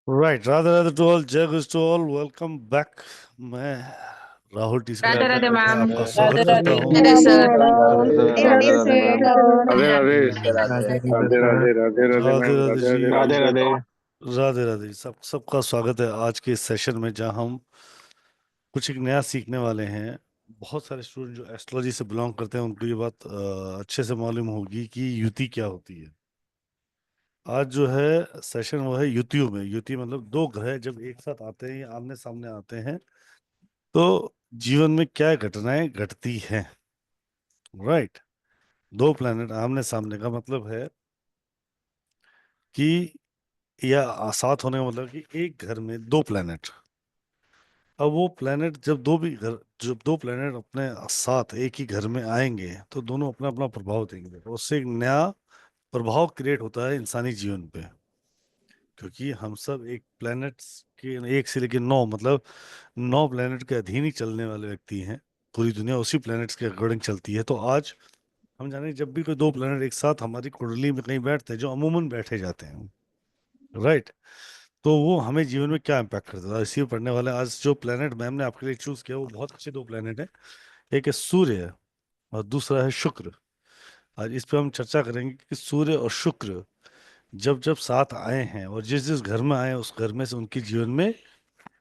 Right, Radhe Radhe to all, जय गुरु to all, welcome back. मैं राहुल टी स्क्वायर राधे राधे में मैम। आपका राधे स्वागत करता राधे हूँ। Radhe sir. Radhe Radhe Radhe sir. Ma'am. Radhe Radhe Radhe Radhe Radhe Radhe Radhe ma'am. Radhe Radhe ji, Radhe Radhe Radhe. Radhe Radhe. सबका स्वागत है आज के इस सेशन में, जहाँ हम कुछ एक नया सीखने वाले हैं। बहुत सारे स्टूडेंट जो एस्ट्रोलॉजी से बिलोंग करते हैं उनको ये बात अच्छे से मालूम होगी कि युति क्या होती है। आज जो है सेशन वो है युतियों में। युति मतलब दो ग्रह जब एक साथ आते हैं या आमने सामने आते हैं तो जीवन में क्या घटनाएं घटती हैं। राइट, दो प्लैनेट आमने सामने का मतलब है कि, या साथ होने का मतलब कि एक घर में दो प्लैनेट। अब वो प्लैनेट जब दो प्लैनेट अपने साथ एक ही घर में आएंगे तो दोनों अपना अपना प्रभाव देंगे, तो उससे एक नया प्रभाव क्रिएट होता है इंसानी जीवन पे। क्योंकि हम सब एक प्लैनेट्स के, एक से लेकर नौ, मतलब 9 प्लैनेट के अधीन ही चलने वाले व्यक्ति हैं। पूरी दुनिया उसी प्लैनेट्स के अकॉर्डिंग चलती है। तो आज हम जाने, जब भी कोई दो प्लैनेट एक साथ हमारी कुंडली में कहीं बैठते हैं, जो अमूमन बैठे जाते हैं, राइट, तो वो हमें जीवन में क्या इम्पैक्ट करता है, इसी पे पढ़ने वाले हैं। आज जो प्लैनेट मैम ने आपके लिए चूज किया वो बहुत अच्छे दो प्लैनेट हैं। एक है सूर्य और दूसरा है शुक्र। आज इस पे हम चर्चा करेंगे कि सूर्य और शुक्र जब जब साथ आए हैं और जिस जिस घर में आए हैं उस घर में से उनके जीवन में,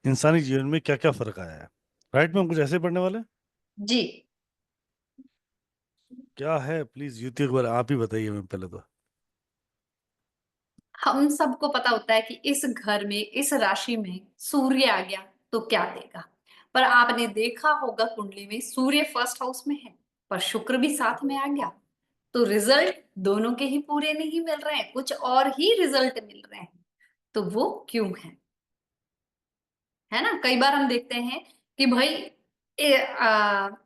इंसानी जीवन में क्या क्या फर्क आया है। राइट मैम, कुछ ऐसे पढ़ने वाले हैं? जी। क्या है, प्लीज युति एक बार आप ही बताइए मैम पहले तो। हम सबको पता होता है कि इस घर में, इस राशि में सूर्य आ गया तो क्या देगा। पर आपने देखा होगा कुंडली में सूर्य फर्स्ट हाउस में है पर शुक्र भी साथ में आ गया, तो रिजल्ट दोनों के ही पूरे नहीं मिल रहे हैं, कुछ और ही रिजल्ट मिल रहे हैं। तो वो क्यों है ना। कई बार हम देखते हैं कि भाई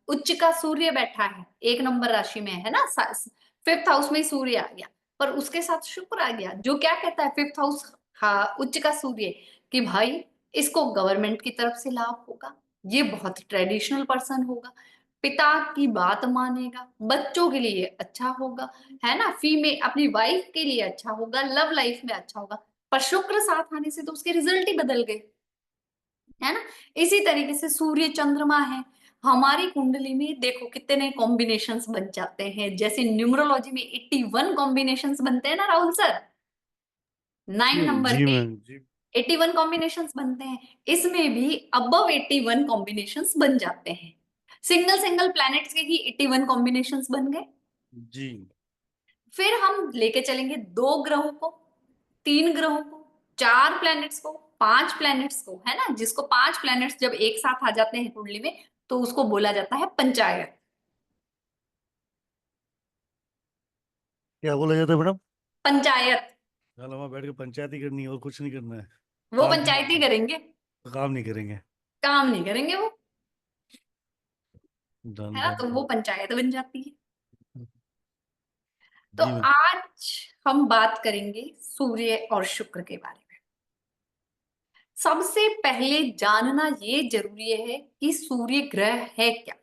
उच्च का सूर्य बैठा है, 1 नंबर राशि में है ना, 5th हाउस में सूर्य आ गया, पर उसके साथ शुक्र आ गया जो क्या कहता है 5th हाउस, हाँ, उच्च का सूर्य, कि भाई इसको गवर्नमेंट की तरफ से लाभ होगा, ये बहुत ट्रेडिशनल पर्सन होगा, पिता की बात मानेगा, बच्चों के लिए अच्छा होगा, है ना, फीमेल अपनी वाइफ के लिए अच्छा होगा, लव लाइफ में अच्छा होगा। पर शुक्र साथ आने से तो उसके रिजल्ट ही बदल गए, है ना। इसी तरीके से सूर्य चंद्रमा है हमारी कुंडली में, देखो कितने कॉम्बिनेशंस बन जाते हैं। जैसे न्यूमरोलॉजी में 81 कॉम्बिनेशंस बनते हैं ना राहुल सर, 9 नंबर जी के मैम जी। 81 कॉम्बिनेशंस बनते हैं। इसमें भी अबव 81 कॉम्बिनेशंस बन जाते हैं। सिंगल सिंगल प्लैनेट्स के ही 81 कॉम्बिनेशंस बन गए। जी फिर हम लेके चलेंगे 2 ग्रहों को, 3 ग्रहों को, 4 प्लैनेट्स को, 5 प्लैनेट्स को, है ना, जिसको 5 प्लैनेट्स जब एक साथ आ जाते हैं कुंडली में तो उसको बोला जाता है पंचायत। क्या बोला जाता है मैडम? पंचायत, कल वहां बैठ के पंचायत ही करनी है और कुछ नहीं करना है। वो काम नहीं पंचायती करना करेंगे, है, काम नहीं करेंगे। काम नहीं करेंगे वो, डन है ना, डन तो वो डन। पंचायत बन जाती है। तो जी मैम। आज हम बात करेंगे सूर्य और शुक्र के बारे में। सबसे पहले जानना ये जरूरी है कि सूर्य ग्रह है क्या,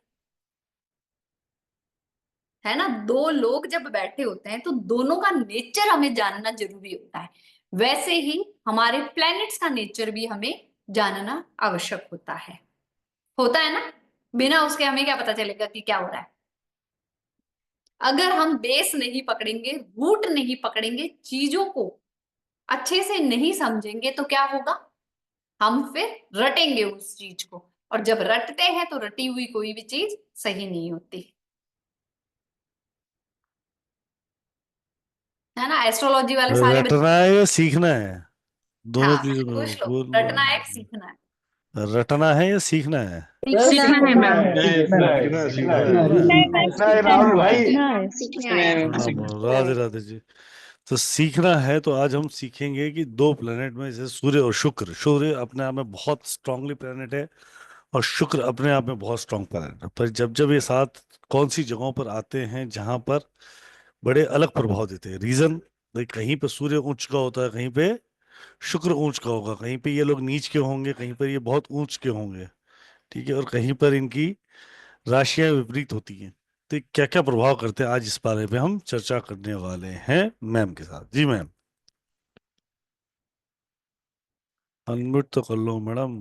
है ना। दो लोग जब बैठे होते हैं तो दोनों का नेचर हमें जानना जरूरी होता है। वैसे ही हमारे प्लैनेट्स का नेचर भी हमें जानना आवश्यक होता है ना। बिना उसके हमें क्या पता चलेगा कि क्या हो रहा है। अगर हम बेस नहीं पकड़ेंगे, रूट नहीं पकड़ेंगे, चीजों को अच्छे से नहीं समझेंगे तो क्या होगा, हम फिर रटेंगे उस चीज को, और जब रटते हैं तो रटी हुई कोई भी चीज सही नहीं होती, है ना। एस्ट्रोलॉजी वाले सारे बच्चे, रटना है या सीखना है? दोनों हाँ चीज पूछ लो, रटना है कि सीखना है। रटना है या सीखना है? सीखना है मैम। सीखना है, सीखना सीखना सीखना है। सीखना है। नहीं राहुल भाई। सीखना है। प्रणाम राधे राधे जी। तो सीखना है तो आज हम सीखेंगे कि दो प्लेनेट में, जैसे सूर्य और शुक्र, सूर्य अपने आप में बहुत स्ट्रांगली प्लेनेट है और शुक्र अपने आप में बहुत स्ट्रांग प्लेनेट है। पर जब जब ये साथ कौन सी जगहों पर आते हैं जहां पर बड़े अलग प्रभाव देते हैं। रीजन, कहीं पे सूर्य उच्च का होता है, कहीं पे शुक्र ऊंच का होगा, कहीं पे ये लोग नीच के होंगे, कहीं पर ये बहुत ऊंच के होंगे, ठीक है, और कहीं पर इनकी राशियां विपरीत होती हैं। तो क्या क्या प्रभाव करते हैं, आज इस बारे में हम चर्चा करने वाले हैं मैम के साथ। जी मैम। अनम्यूट तो कर लो मैडम।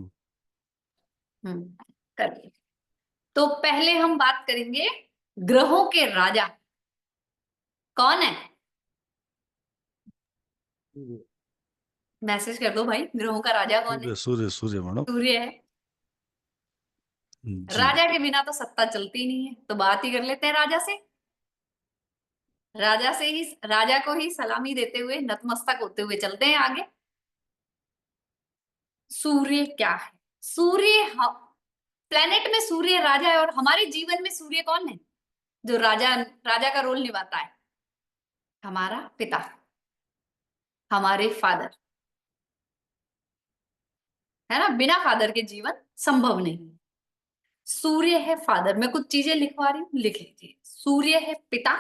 करिए। तो पहले हम बात करेंगे ग्रहों के राजा कौन है। मैसेज कर दो भाई, ग्रहों का राजा कौन है। सूर्य सूर्य सूर्य मैडम। सूर्य है। जी। राजा के बिना तो सत्ता चलती नहीं है, तो बात ही कर लेते हैं राजा से। राजा को ही सलामी देते हुए नतमस्तक होते हुए चलते हैं आगे। सूर्य क्या है। सूर्य, प्लेनेट में सूर्य राजा है, और हमारे जीवन में सूर्य कौन है जो राजा राजा का रोल निभाता है। हमारा पिता, हमारे फादर, है ना। बिना फादर के जीवन संभव नहीं। सूर्य है फादर। मैं कुछ चीजें लिखवा रही हूँ, लिख लीजिए। सूर्य है पिता,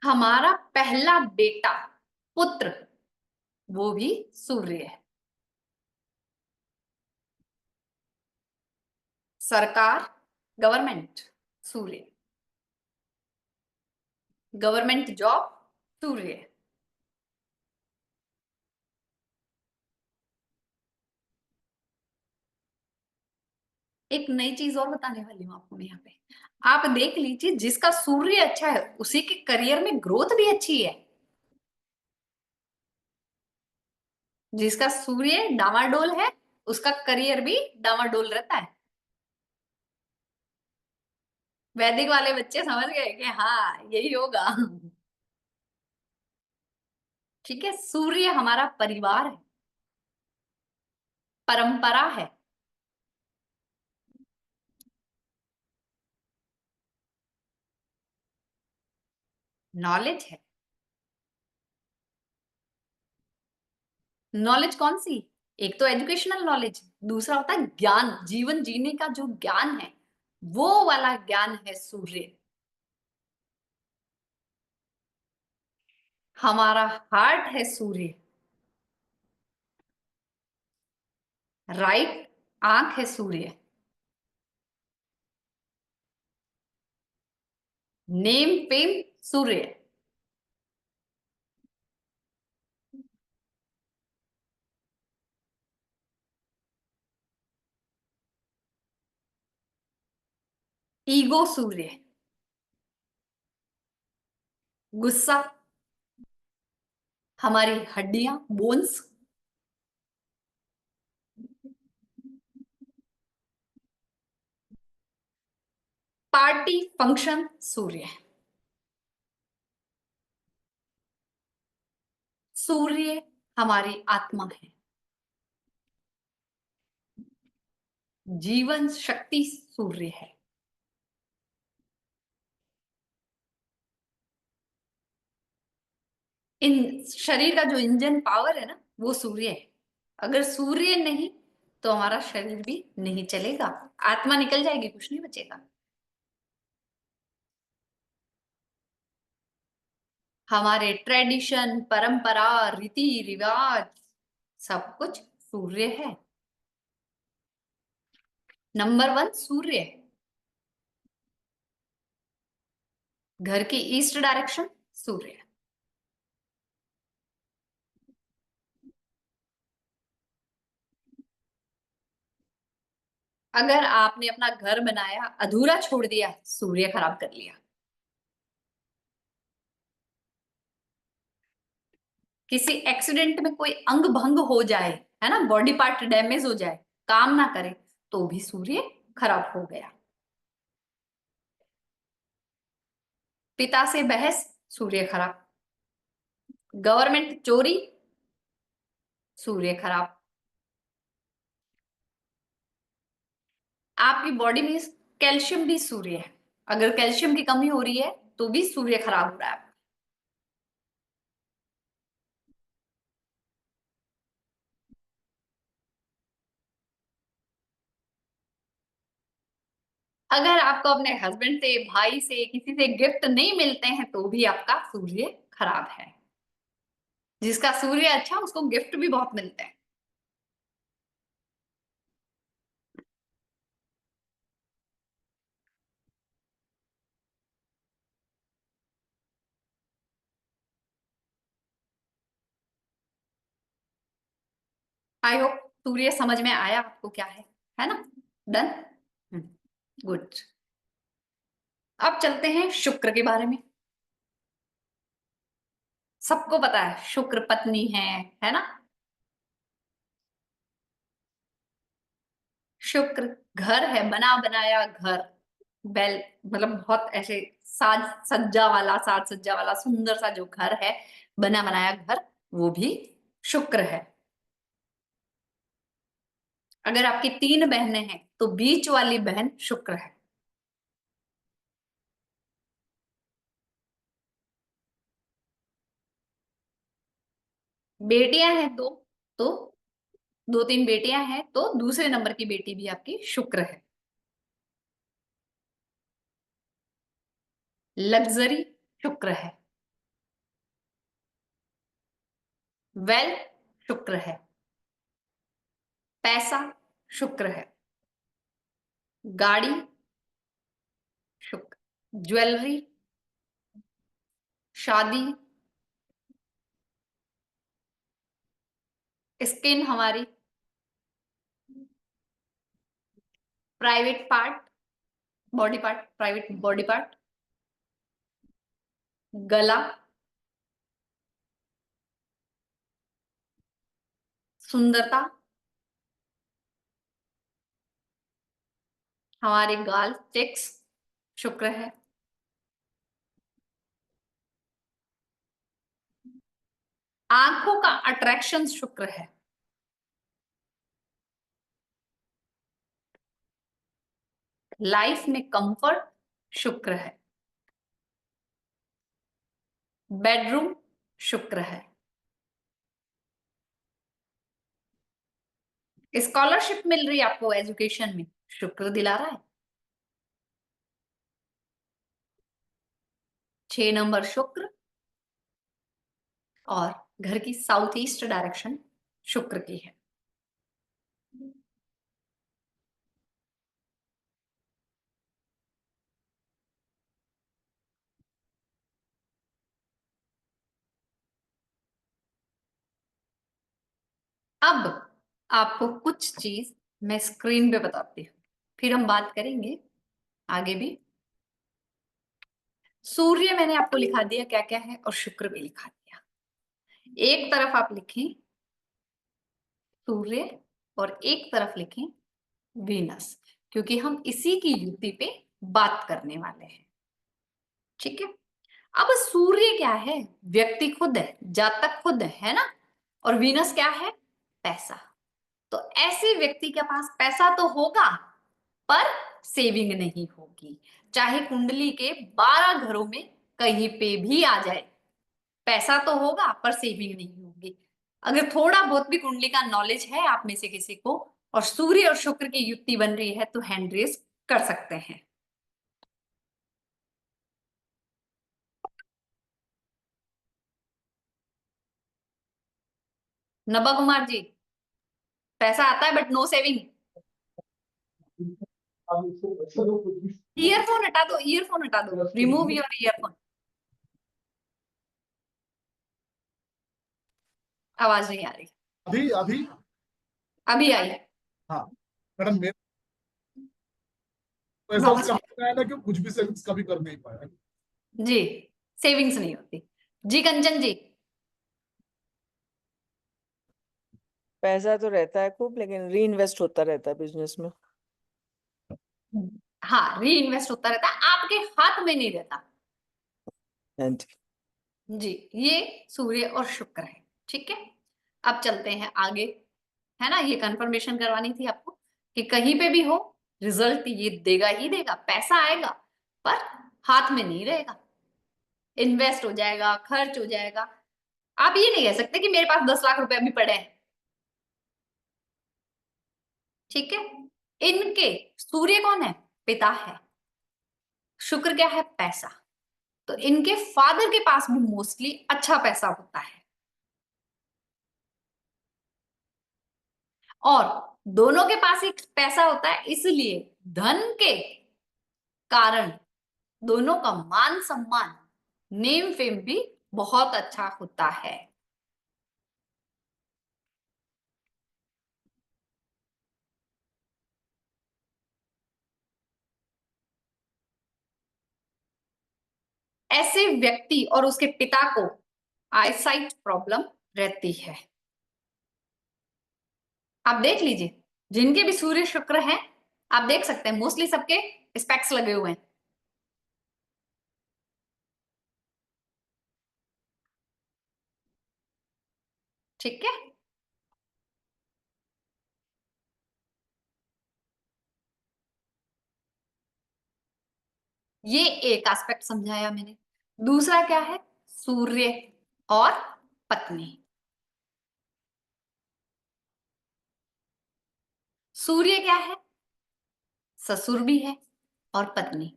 हमारा पहला बेटा, पुत्र, वो भी सूर्य है। सरकार, गवर्नमेंट, सूर्य। गवर्नमेंट जॉब, सूर्य। एक नई चीज और बताने वाली हूँ आपको मैं यहाँ पे। आप देख लीजिए, जिसका सूर्य अच्छा है उसी के करियर में ग्रोथ भी अच्छी है। जिसका सूर्य डामाडोल है उसका करियर भी डामाडोल रहता है। वैदिक वाले बच्चे समझ गए कि हाँ यही होगा। ठीक है। सूर्य हमारा परिवार है, परंपरा है, नॉलेज है। नॉलेज कौन सी। एक तो एजुकेशनल नॉलेज, दूसरा होता है ज्ञान, जीवन जीने का जो ज्ञान है वो वाला ज्ञान है सूर्य। हमारा हार्ट है सूर्य। राइट आंख है सूर्य। नेम फेम सूर्य। ईगो सूर्य। गुस्सा, हमारी हड्डियां, बोन्स। पार्टी फंक्शन सूर्य। सूर्य हमारी आत्मा है। जीवन शक्ति सूर्य है। इन शरीर का जो इंजन पावर है ना वो सूर्य है। अगर सूर्य नहीं तो हमारा शरीर भी नहीं चलेगा, आत्मा निकल जाएगी, कुछ नहीं बचेगा। हमारे ट्रेडिशन, परंपरा, रीति रिवाज, सब कुछ सूर्य है। नंबर वन सूर्य है। घर की ईस्ट डायरेक्शन सूर्य। अगर आपने अपना घर बनाया अधूरा छोड़ दिया, सूर्य खराब कर लिया। किसी एक्सीडेंट में कोई अंग भंग हो जाए, है ना, बॉडी पार्ट डैमेज हो जाए, काम ना करे, तो भी सूर्य खराब हो गया। पिता से बहस, सूर्य खराब। गवर्नमेंट चोरी, सूर्य खराब। आपकी बॉडी में कैल्शियम भी सूर्य है, अगर कैल्शियम की कमी हो रही है तो भी सूर्य खराब हो रहा है। अगर आपको अपने हस्बैंड से, भाई से, किसी से गिफ्ट नहीं मिलते हैं तो भी आपका सूर्य खराब है। जिसका सूर्य अच्छा उसको गिफ्ट भी बहुत मिलते हैं। आई होप सूर्य समझ में आया आपको क्या है ना? Done, good. अब चलते हैं शुक्र के बारे में। सबको पता है शुक्र पत्नी है ना? शुक्र घर है, बना बनाया घर, बेल मतलब बहुत ऐसे साज सज्जा वाला सुंदर सा जो घर है, बना बनाया घर, वो भी शुक्र है। अगर आपकी 3 बहनें हैं तो बीच वाली बहन शुक्र है। बेटियां हैं तो 2-3 बेटियां हैं तो दूसरे नंबर की बेटी भी आपकी शुक्र है। लग्जरी शुक्र है। वेल्थ शुक्र है। पैसा शुक्र है। गाड़ी शुक्र। ज्वेलरी, शादी, स्किन हमारी, private part, body part, private body part, गला, सुंदरता, हमारे गाल, चेक्स शुक्र है। आंखों का अट्रैक्शन शुक्र है। लाइफ में कंफर्ट शुक्र है। बेडरूम शुक्र है। स्कॉलरशिप मिल रही है आपको एजुकेशन में, शुक्र दिला रहा है। 6 नंबर शुक्र, और घर की साउथ ईस्ट डायरेक्शन शुक्र की है। अब आपको कुछ चीज मैं स्क्रीन पे बताती हूँ, फिर हम बात करेंगे आगे भी। सूर्य मैंने आपको लिखा दिया क्या क्या है, और शुक्र भी लिखा दिया। एक तरफ आप लिखें सूर्य और एक तरफ लिखें वीनस, क्योंकि हम इसी की युति पे बात करने वाले हैं। ठीक है। अब सूर्य क्या है? व्यक्ति खुद है, जातक खुद है ना? और वीनस क्या है? पैसा। तो ऐसे व्यक्ति के पास पैसा तो होगा पर सेविंग नहीं होगी। चाहे कुंडली के 12 घरों में कहीं पे भी आ जाए, पैसा तो होगा पर सेविंग नहीं होगी। अगर थोड़ा बहुत भी कुंडली का नॉलेज है आप में से किसी को, और सूर्य और शुक्र की युक्ति बन रही है, तो हैंड रेस कर सकते हैं। नबा कुमार जी, पैसा आता है बट नो सेविंग। ईयरफोन हटा दो, ईयरफोन हटा दो, रिमूव योर ईयरफोन। आवाज नहीं आ रही। अभी अभी अभी आई। हाँ मैडम, मेरे को ऐसा वापस समझ आया ना कि कुछ भी सेविंग्स कभी कर नहीं पाया। जी, सेविंग्स नहीं होती। जी कंचन जी। पैसा तो रहता है खूब, लेकिन री इन्वेस्ट होता रहता है बिजनेस में। हाँ, री इन्वेस्ट होता रहता है, आपके हाथ में नहीं रहता। And जी, ये सूर्य और शुक्र है। ठीक है। अब चलते हैं आगे, है ना? ये कंफर्मेशन करवानी थी आपको कि कहीं पे भी हो रिजल्ट ये देगा ही देगा, पैसा आएगा पर हाथ में नहीं रहेगा, इन्वेस्ट हो जाएगा, खर्च हो जाएगा। आप ये नहीं कह सकते कि मेरे पास 10 लाख रुपए अभी पड़े हैं। ठीक है। इनके सूर्य कौन है? पिता है। शुक्र क्या है? पैसा। तो इनके फादर के पास भी मोस्टली अच्छा पैसा होता है, और दोनों के पास एक पैसा होता है, इसलिए धन के कारण दोनों का मान सम्मान, नेम फेम भी बहुत अच्छा होता है। ऐसे व्यक्ति और उसके पिता को आईसाइट प्रॉब्लम रहती है। आप देख लीजिए, जिनके भी सूर्य शुक्र हैं, आप देख सकते हैं मोस्टली सबके स्पेक्स लगे हुए हैं। ठीक है, ये एक एस्पेक्ट समझाया मैंने। दूसरा क्या है? सूर्य और पत्नी। सूर्य क्या है? ससुर भी है और पत्नी।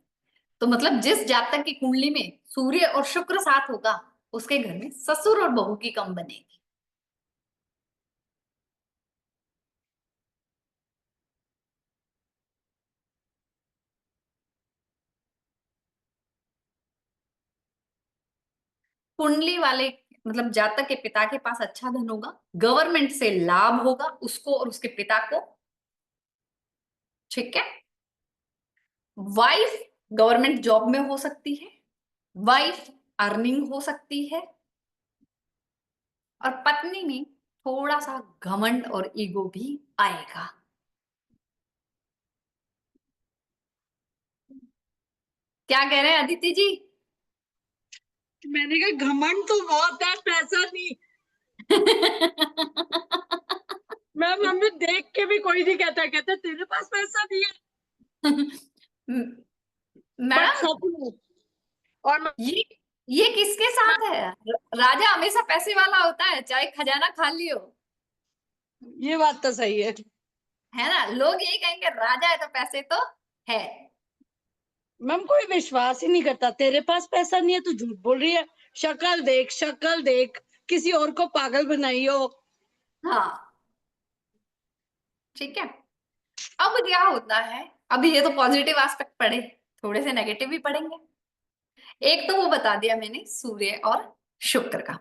तो मतलब जिस जातक की कुंडली में सूर्य और शुक्र साथ होगा, उसके घर में ससुर और बहू की कम बनेगी। कुंडली वाले मतलब जातक के पिता के पास अच्छा धन होगा, गवर्नमेंट से लाभ होगा उसको और उसके पिता को। ठीक है, वाइफ गवर्नमेंट जॉब में हो सकती है, वाइफ अर्निंग हो सकती है, और पत्नी में थोड़ा सा घमंड और ईगो भी आएगा। क्या कह रहे हैं अदिति जी? मैंने कहा घमंड तो बहुत है, पैसा नहीं। मैं मम्मी देख के भी कोई नहीं कहता, कहता तेरे पास पैसा नहीं है। बट मैडम, सच में, और ये किसके साथ है? राजा हमेशा पैसे वाला होता है, चाहे खजाना खाली हो। ये बात तो सही है। है ना, लोग यही कहेंगे राजा है तो पैसे तो है। मैम कोई विश्वास ही नहीं करता, तेरे पास पैसा नहीं है तो झूठ बोल रही है, शक्ल देख, शक्ल देख, किसी और को पागल बनाई हो। हाँ, ठीक है। अब क्या होता है, अभी ये तो पॉजिटिव एस्पेक्ट पढ़े, थोड़े से नेगेटिव भी पढ़ेंगे। एक तो वो बता दिया मैंने सूर्य और शुक्र का,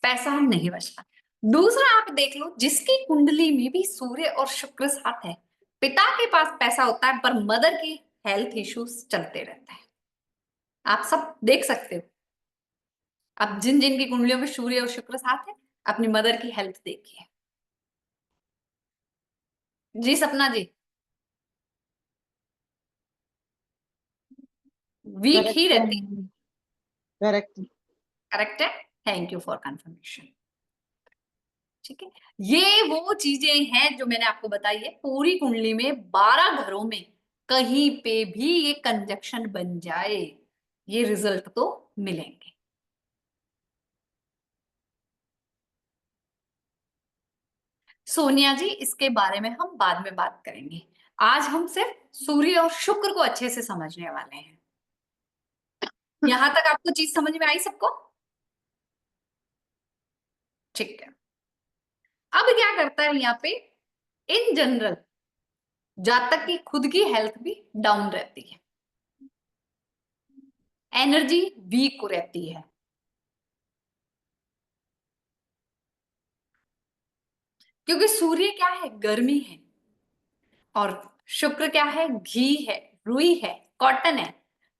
पैसा नहीं बचता। दूसरा आप देख लो, जिसकी कुंडली में भी सूर्य और शुक्र साथ है, पिता के पास पैसा होता है पर मदर की हेल्थ इश्यूज चलते रहते हैं। आप सब देख सकते हो। अब जिन जिन की कुंडलियों में सूर्य और शुक्र साथ है, अपनी मदर की हेल्थ देखिए। जी सपना जी, वीक ही रहती। करेक्ट। करेक्ट है, थैंक यू फॉर कंफर्मेशन। ठीक है, ये वो चीजें हैं जो मैंने आपको बताई है। पूरी कुंडली में 12 घरों में कहीं पे भी ये कंजक्शन बन जाए, ये रिजल्ट तो मिलेंगे। सोनिया जी, इसके बारे में हम बाद में बात करेंगे। आज हम सिर्फ सूर्य और शुक्र को अच्छे से समझने वाले हैं। यहां तक आपको चीज समझ में आई सबको? ठीक है, अब क्या करता है यहाँ पे, इन जनरल जातक की खुद की हेल्थ भी डाउन रहती है, एनर्जी वीक रहती है। क्योंकि सूर्य क्या है? गर्मी है, और शुक्र क्या है? घी है, रुई है, कॉटन है,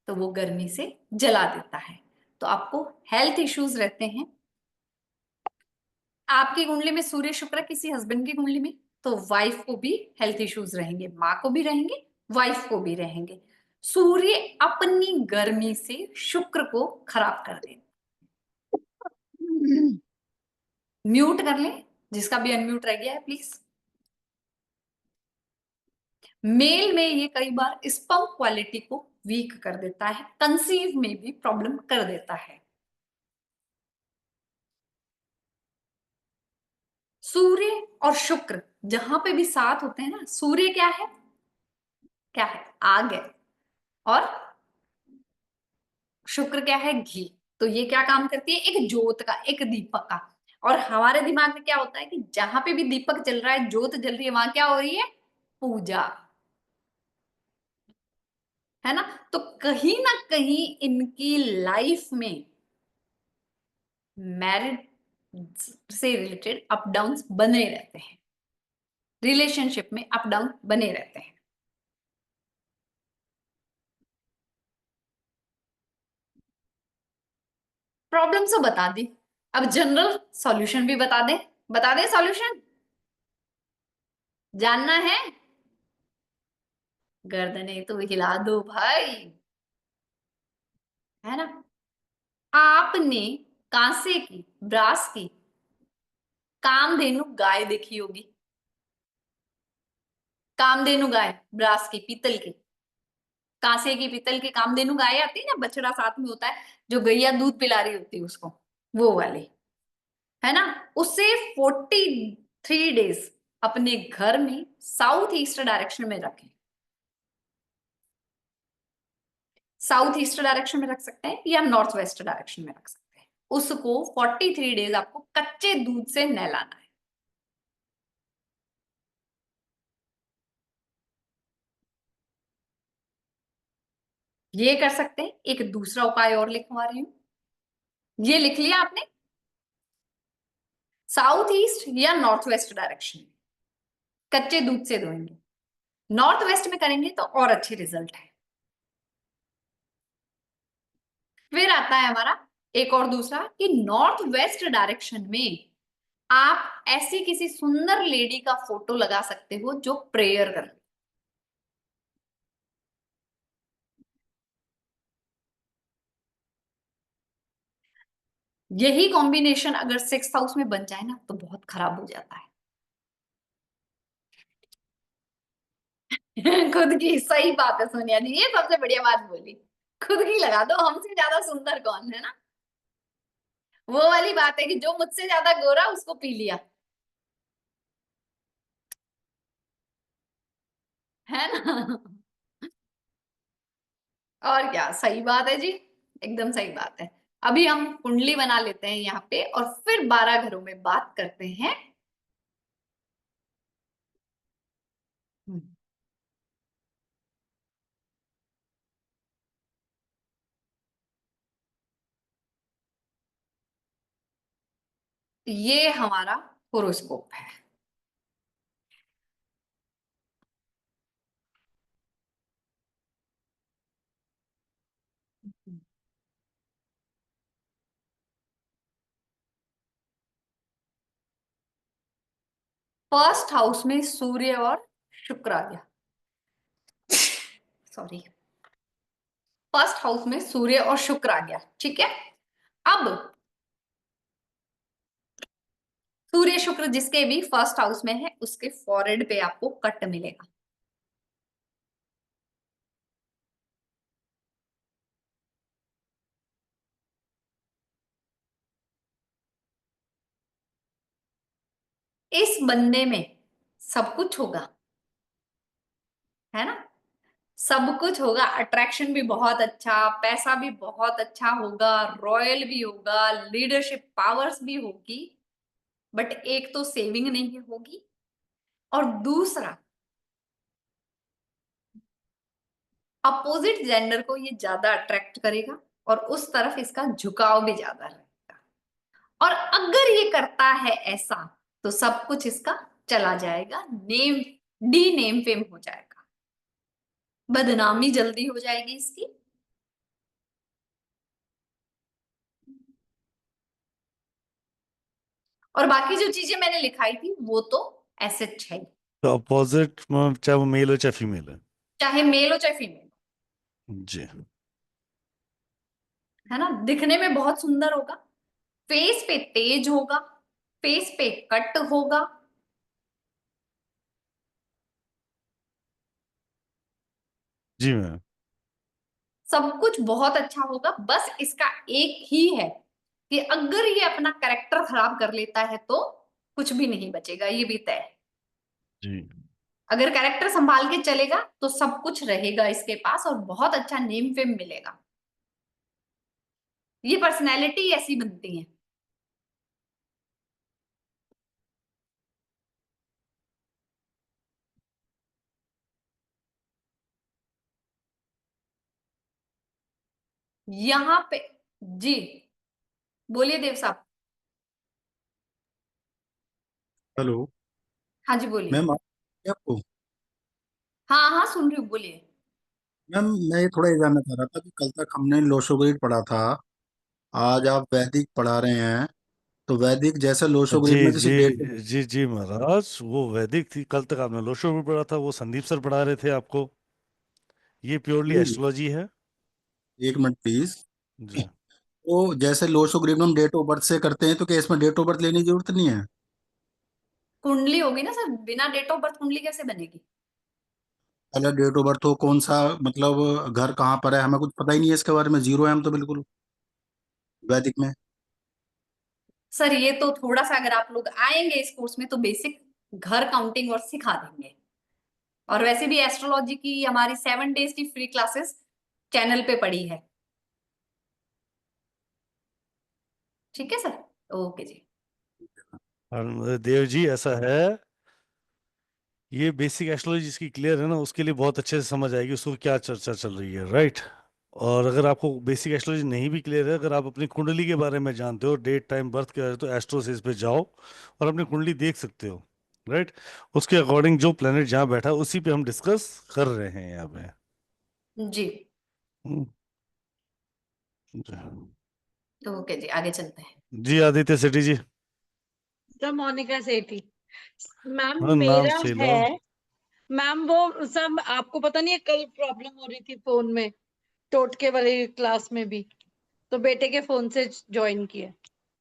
तो वो गर्मी से जला देता है। तो आपको हेल्थ इश्यूज रहते हैं। आपकी कुंडली में सूर्य शुक्र, किसी हस्बैंड की कुंडली में, तो वाइफ को भी हेल्थ इश्यूज रहेंगे, माँ को भी रहेंगे, वाइफ को भी रहेंगे। सूर्य अपनी गर्मी से शुक्र को खराब कर देता। म्यूट कर लें, जिसका भी अनम्यूट रह गया है प्लीज। मेल में ये कई बार स्पर्म क्वालिटी को वीक कर देता है, कंसीव में भी प्रॉब्लम कर देता है। सूर्य और शुक्र जहां पे भी साथ होते हैं ना, सूर्य क्या है? क्या है? आग है, और शुक्र क्या है? घी। तो ये क्या काम करती है? एक ज्योत का, एक दीपक का। और हमारे दिमाग में क्या होता है कि जहां पे भी दीपक जल रहा है, ज्योत जल रही है, वहां क्या हो रही है? पूजा। है ना? तो कहीं ना कहीं इनकी लाइफ में मैरिज से रिलेटेड अप डाउन बने रहते हैं, रिलेशनशिप में अप डाउन बने रहते हैं। प्रॉब्लम तो बता दी, अब जनरल सॉल्यूशन भी बता दे सॉल्यूशन जानना है? गर्दनें तो हिला दो भाई, है ना। आपने कांसे की, ब्रास की कामधेनु गाय देखी होगी, कामधेनु गाय, ब्रास की, पीतल की, कांसे की, पीतल की कामधेनु गाय आती है ना, बछड़ा साथ में होता है, जो गैया दूध पिला रही होती है उसको, वो वाली, है ना। उसे 43 डेज अपने घर में साउथ ईस्ट डायरेक्शन में रखें, साउथ ईस्ट डायरेक्शन में रख सकते हैं या नॉर्थ वेस्ट डायरेक्शन में रख सकते हैं। उसको 43 डेज आपको कच्चे दूध से नहलाना है। ये कर सकते हैं। एक दूसरा उपाय और लिखवा रही हूं, ये लिख लिया आपने, साउथ ईस्ट या नॉर्थ वेस्ट डायरेक्शन में कच्चे दूध से धोएंगे, नॉर्थ वेस्ट में करेंगे तो और अच्छे रिजल्ट है। फिर आता है हमारा एक और दूसरा कि नॉर्थ वेस्ट डायरेक्शन में आप ऐसी किसी सुंदर लेडी का फोटो लगा सकते हो जो प्रेयर कर, यही कॉम्बिनेशन अगर 6th हाउस में बन जाए ना तो बहुत खराब हो जाता है। खुद की, सही बात है सोनिया जी, ये सबसे बढ़िया बात बोली, खुद की लगा दो, हमसे ज्यादा सुंदर कौन है ना। वो वाली बात है कि जो मुझसे ज्यादा गोरा उसको पी लिया, है ना। और क्या, सही बात है जी, एकदम सही बात है। अभी हम कुंडली बना लेते हैं यहाँ पे और फिर 12 घरों में बात करते हैं। हम्म, ये हमारा होरोस्कोप है। फर्स्ट हाउस में सूर्य और शुक्र आ गया, सॉरी, फर्स्ट हाउस में सूर्य और शुक्र आ गया, ठीक है। अब सूर्य शुक्र जिसके भी फर्स्ट हाउस में है उसके फॉरहेड पे आपको कट मिलेगा। इस बंदे में सब कुछ होगा, है ना, सब कुछ होगा, अट्रैक्शन भी बहुत अच्छा, पैसा भी बहुत अच्छा होगा, रॉयल भी होगा, लीडरशिप पावर्स भी होगी, बट एक तो सेविंग नहीं होगी और दूसरा अपोजिट जेंडर को ये ज्यादा अट्रैक्ट करेगा और उस तरफ इसका झुकाव भी ज्यादा रहेगा। और अगर ये करता है ऐसा तो सब कुछ इसका चला जाएगा, नेम, डी नेम फेम हो जाएगा, बदनामी जल्दी हो जाएगी इसकी। और बाकी जो चीजें मैंने लिखाई थी वो तो एसेट है, तो अपोजिट, चाहे वो मेल हो चाहे फीमेल है। चाहे मेल हो चाहे फीमेल, जी। है ना, दिखने में बहुत सुंदर होगा, फेस पे तेज होगा, फेस पे कट होगा, जी मैम। सब कुछ बहुत अच्छा होगा। बस इसका एक ही है कि अगर ये अपना कैरेक्टर खराब कर लेता है तो कुछ भी नहीं बचेगा, ये भी तय है। जी। अगर कैरेक्टर संभाल के चलेगा तो सब कुछ रहेगा इसके पास और बहुत अच्छा नेम फेम मिलेगा। ये पर्सनैलिटी ऐसी बनती है। यहाँ पे जी, बोलिए देव साहब। हेलो हाँ जी बोलिए। मैम, आपको हाँ हाँ सुन रही हूँ, बोलिए। मैम, मैं ये थोड़ा ये जानना चाह रहा था कि कल तक हमने लोशोग्रिड पढ़ा था, आज आप वैदिक पढ़ा रहे हैं, तो वैदिक जैसे लोशो जी ग्रेड में जैसे जी डेट। जी जी महाराज, वो वैदिक थी। कल तक आपने लोशो में पढ़ा था, वो संदीप सर पढ़ा रहे थे आपको। ये प्योरली एस्ट्रोलॉजी है। एक मिनट प्लीज। जी। तो जैसे लोशो ग्रेड में हम डेट ऑफ बर्थ से करते हैं, तो क्या इसमें डेट ऑफ बर्थ लेने की जरूरत नहीं है? कुंडली होगी ना सर, बिना डेट ऑफ बर्थ कुंडली कैसे बनेगी? पहले डेट ऑफ बर्थ हो, कौन सा मतलब घर कहाँ पर है, हमें कुछ पता ही नहीं है इसके बारे में, जीरो है हम तो बिल्कुल वैदिक में। सर ये तो थोड़ा सा, अगर आप लोग आएंगे इस कोर्स में तो बेसिक घर काउंटिंग और सिखा देंगे। और वैसे भी एस्ट्रोलॉजी की हमारी 7 डेज की फ्री क्लासेस चैनल पे पड़ी है। ठीक है सर, ओके जी। और देव जी, ऐसा है, ये बेसिक एस्ट्रोलॉजी जिसकी क्लियर है ना, उसके लिए बहुत अच्छे से समझ आएगी उसको क्या चर्चा चल रही है, राइट। और अगर आपको बेसिक एस्ट्रोलॉजी नहीं भी क्लियर है, अगर आप अपनी कुंडली के बारे में जानते हो, डेट टाइम बर्थ के बारे में, तो एस्ट्रोसिस पे जाओ और अपनी कुंडली देख सकते हो, राइट। उसके अकॉर्डिंग जो प्लेनेट जहाँ बैठा है उसी पे हम डिस्कस कर रहे हैं यहाँ पे। जी हम्म, ओके जी, आगे चलते हैं। जी आदित्य सेठी जी। सब मोनिका सेठी। मैम हाँ, नाम मेरा से लो। है। मैम वो सब आपको पता नहीं है, कल प्रॉब्लम हो रही थी फोन में, टोटके वाली क्लास में भी, तो बेटे के फोन से ज्वाइन किया।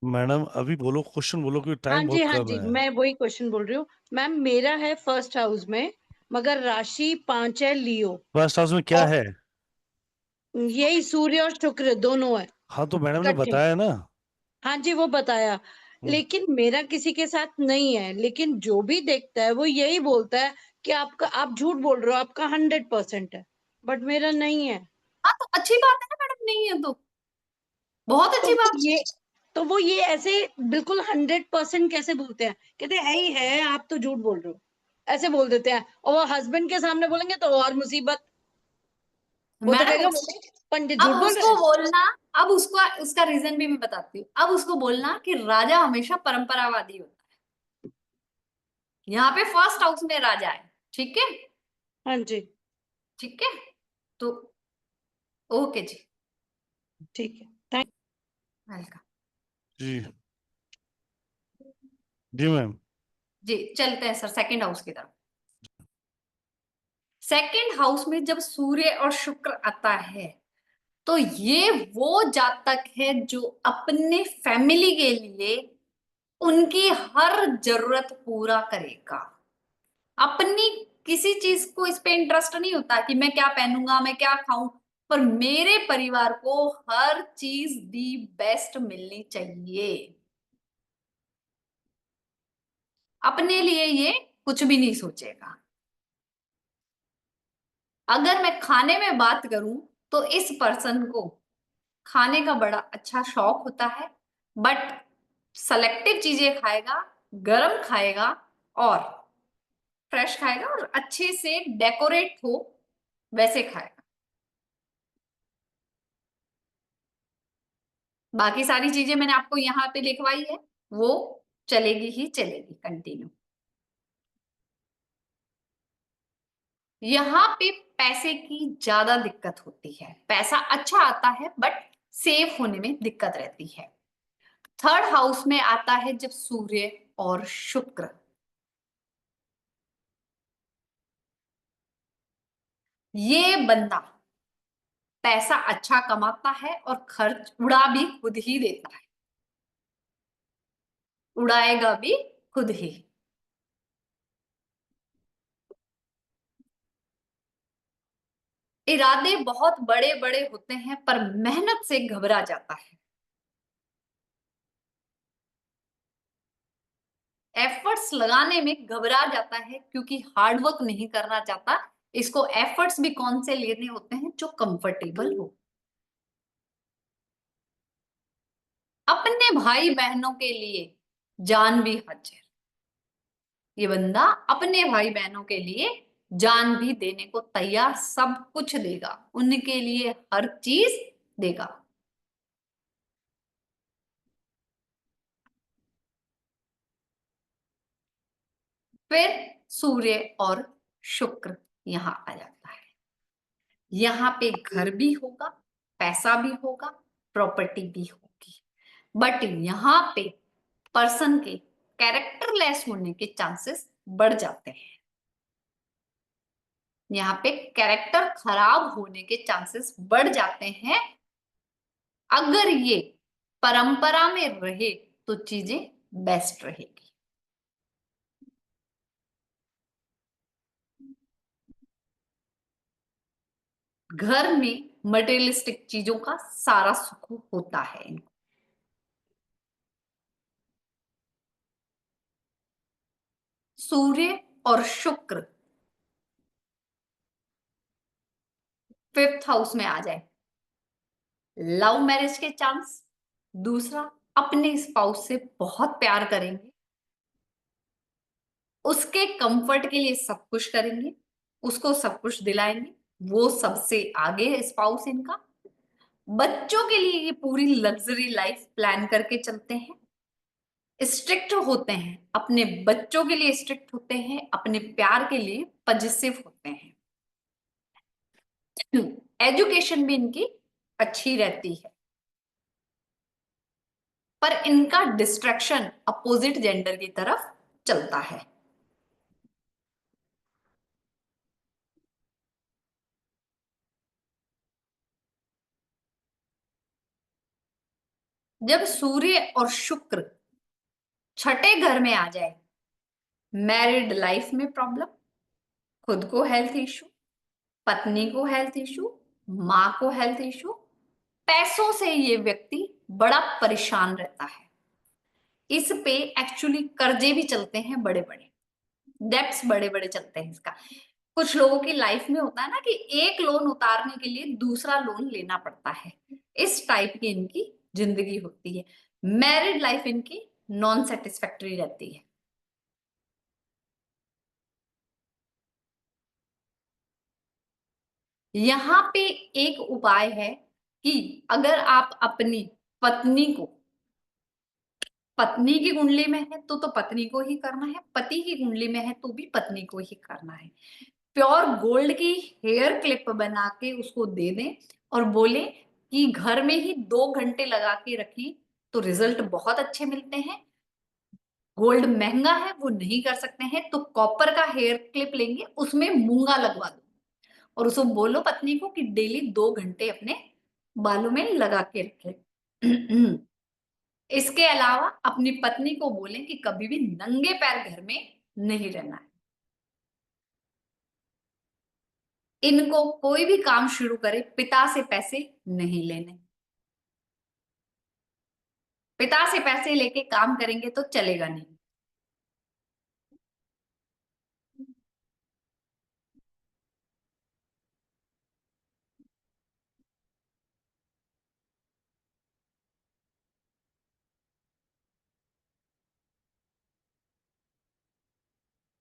मैडम अभी बोलो, क्वेश्चन बोलो, क्योंकि हाँ टाइम जी, बहुत हाँ कम जी, है। मैं वही क्वेश्चन बोल रही हूँ। मैम मेरा है फर्स्ट हाउस में, मगर राशि 5 है लियो। फर्स्ट हाउस में क्या और है? यही सूर्य और शुक्र दोनों है हाँ, तो मैडम ने इकट्ठे। बताया ना। हाँ जी, वो बताया। हम्म, लेकिन मेरा किसी के साथ नहीं है, लेकिन जो भी देखता है वो यही बोलता है कि आपका, आप झूठ बोल रहे हो, आपका 100% है, बट मेरा नहीं है। हाँ तो अच्छी बात है ना मैडम, नहीं है तो बहुत तो अच्छी वो बात। ये तो वो ये ऐसे बिल्कुल 100% कैसे बोलते हैं, कहते हैं है ही है, आप तो झूठ बोल रहे हो, ऐसे बोल देते हैं। और वो हस्बैंड के सामने बोलेंगे तो और मुसीबत। वो तो मैडम कहेगा पंडित झूठ अब बोल रहे उसको हैं। बोलना, अब उसका उसका रीजन भी मैं बताती हूँ। अब उसको बोलना कि राजा हमेशा परंपरावादी होता है। यहाँ पे फर्स्ट हाउस में राजा है, ठीक है। हाँ जी, ठीक है, तो ओके जी, ठीक है, थैंक। वेलकम। जी जी मैम। जी चलते हैं सर सेकंड हाउस की तरफ। सेकंड हाउस में जब सूर्य और शुक्र आता है, तो ये वो जातक है जो अपने फैमिली के लिए उनकी हर जरूरत पूरा करेगा। अपनी किसी चीज को इस पे इंटरेस्ट नहीं होता कि मैं क्या पहनूंगा, मैं क्या खाऊं, पर मेरे परिवार को हर चीज दी बेस्ट मिलनी चाहिए। अपने लिए ये कुछ भी नहीं सोचेगा। अगर मैं खाने में बात करूं तो इस पर्सन को खाने का बड़ा अच्छा शौक होता है, बट सेलेक्टिव चीजें खाएगा, गरम खाएगा और फ्रेश खाएगा, और अच्छे से डेकोरेट हो वैसे खाएगा। बाकी सारी चीजें मैंने आपको यहाँ पे लिखवाई है, वो चलेगी ही चलेगी कंटिन्यू। यहाँ पे पैसे की ज्यादा दिक्कत होती है, पैसा अच्छा आता है बट सेव होने में दिक्कत रहती है। थर्ड हाउस में आता है जब सूर्य और शुक्र, ये बंदा पैसा अच्छा कमाता है और खर्च उड़ा भी खुद ही देता है, उड़ाएगा भी खुद ही। इरादे बहुत बड़े बड़े होते हैं पर मेहनत से घबरा जाता है। एफर्ट्स लगाने में घबरा जाता है क्योंकि हार्डवर्क नहीं करना चाहता। इसको एफर्ट्स भी कौन से लेने होते हैं, जो कंफर्टेबल हो। अपने भाई बहनों के लिए जान भी हाजिर। ये बंदा अपने भाई बहनों के लिए जान भी देने को तैयार, सब कुछ देगा, उनके लिए हर चीज देगा। फिर सूर्य और शुक्र यहाँ आ जाता है। यहाँ पे घर भी होगा, पैसा भी होगा, प्रॉपर्टी भी होगी। बट यहाँ पे पर्सन के कैरेक्टरलेस होने के चांसेस बढ़ जाते हैं। यहाँ पे कैरेक्टर खराब होने के चांसेस बढ़ जाते हैं। अगर ये परंपरा में रहे तो चीजें बेस्ट रहेगी। घर में मटेरियलिस्टिक चीजों का सारा सुख होता है इनको। सूर्य और शुक्र 5th हाउस में आ जाए, लव मैरिज के चांस। दूसरा, अपने स्पाउस से बहुत प्यार करेंगे, उसके कंफर्ट के लिए सब कुछ करेंगे, उसको सब कुछ दिलाएंगे, वो सबसे आगे है स्पाउस इनका। बच्चों के लिए ये पूरी लग्जरी लाइफ प्लान करके चलते हैं, स्ट्रिक्ट होते हैं, अपने बच्चों के लिए स्ट्रिक्ट होते हैं, अपने प्यार के लिए पजेसिव होते हैं। एजुकेशन भी इनकी अच्छी रहती है, पर इनका डिस्ट्रैक्शन अपोजिट जेंडर की तरफ चलता है। जब सूर्य और शुक्र 6ठे घर में आ जाए, मैरिड लाइफ में प्रॉब्लम, खुद को हेल्थ इशू, पत्नी को हेल्थ इशू, मां को हेल्थ इशू, पैसों से ये व्यक्ति बड़ा परेशान रहता है। इस पे एक्चुअली कर्जे भी चलते हैं, बड़े बड़े डेब्ट्स बड़े बड़े चलते हैं इसका। कुछ लोगों की लाइफ में होता है ना कि एक लोन उतारने के लिए दूसरा लोन लेना पड़ता है, इस टाइप की इनकी जिंदगी होती है। मैरिड लाइफ इनकी नॉन सेटिस्फैक्टरी रहती है। यहां पे एक उपाय है कि अगर आप अपनी पत्नी को, पत्नी की कुंडली में है तो पत्नी को ही करना है, पति की कुंडली में है तो भी पत्नी को ही करना है। प्योर गोल्ड की हेयर क्लिप बना के उसको दे दें और बोले कि घर में ही 2 घंटे लगा के रखें तो रिजल्ट बहुत अच्छे मिलते हैं। गोल्ड महंगा है, वो नहीं कर सकते हैं तो कॉपर का हेयर क्लिप लेंगे, उसमें मूंगा लगवा दो और उसको बोलो पत्नी को कि डेली 2 घंटे अपने बालों में लगा के रखे। इसके अलावा अपनी पत्नी को बोलें कि कभी भी नंगे पैर घर में नहीं रहना है। इनको कोई भी काम शुरू करे, पिता से पैसे नहीं लेने। पिता से पैसे लेके काम करेंगे तो चलेगा नहीं।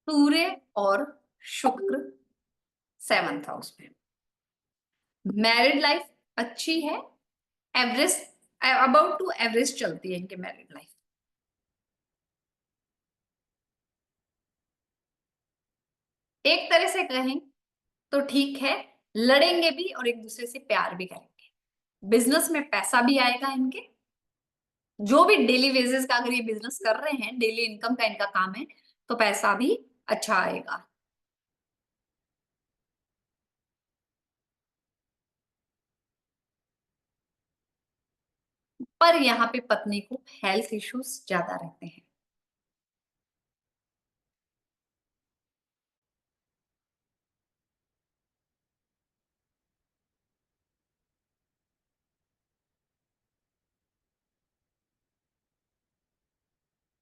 सूर्य और शुक्र 7th हाउस में, मैरिड लाइफ अच्छी है, एवरेज, अबाउट टू एवरेज चलती है इनकी मैरिड लाइफ। एक तरह से कहें तो ठीक है, लड़ेंगे भी और एक दूसरे से प्यार भी करेंगे। बिजनेस में पैसा भी आएगा इनके, जो भी डेली बेसिस का अगर ये बिजनेस कर रहे हैं, डेली इनकम का इनका काम है, तो पैसा भी अच्छा आएगा। पर यहाँ पे पत्नी को हेल्थ इश्यूज ज्यादा रहते हैं।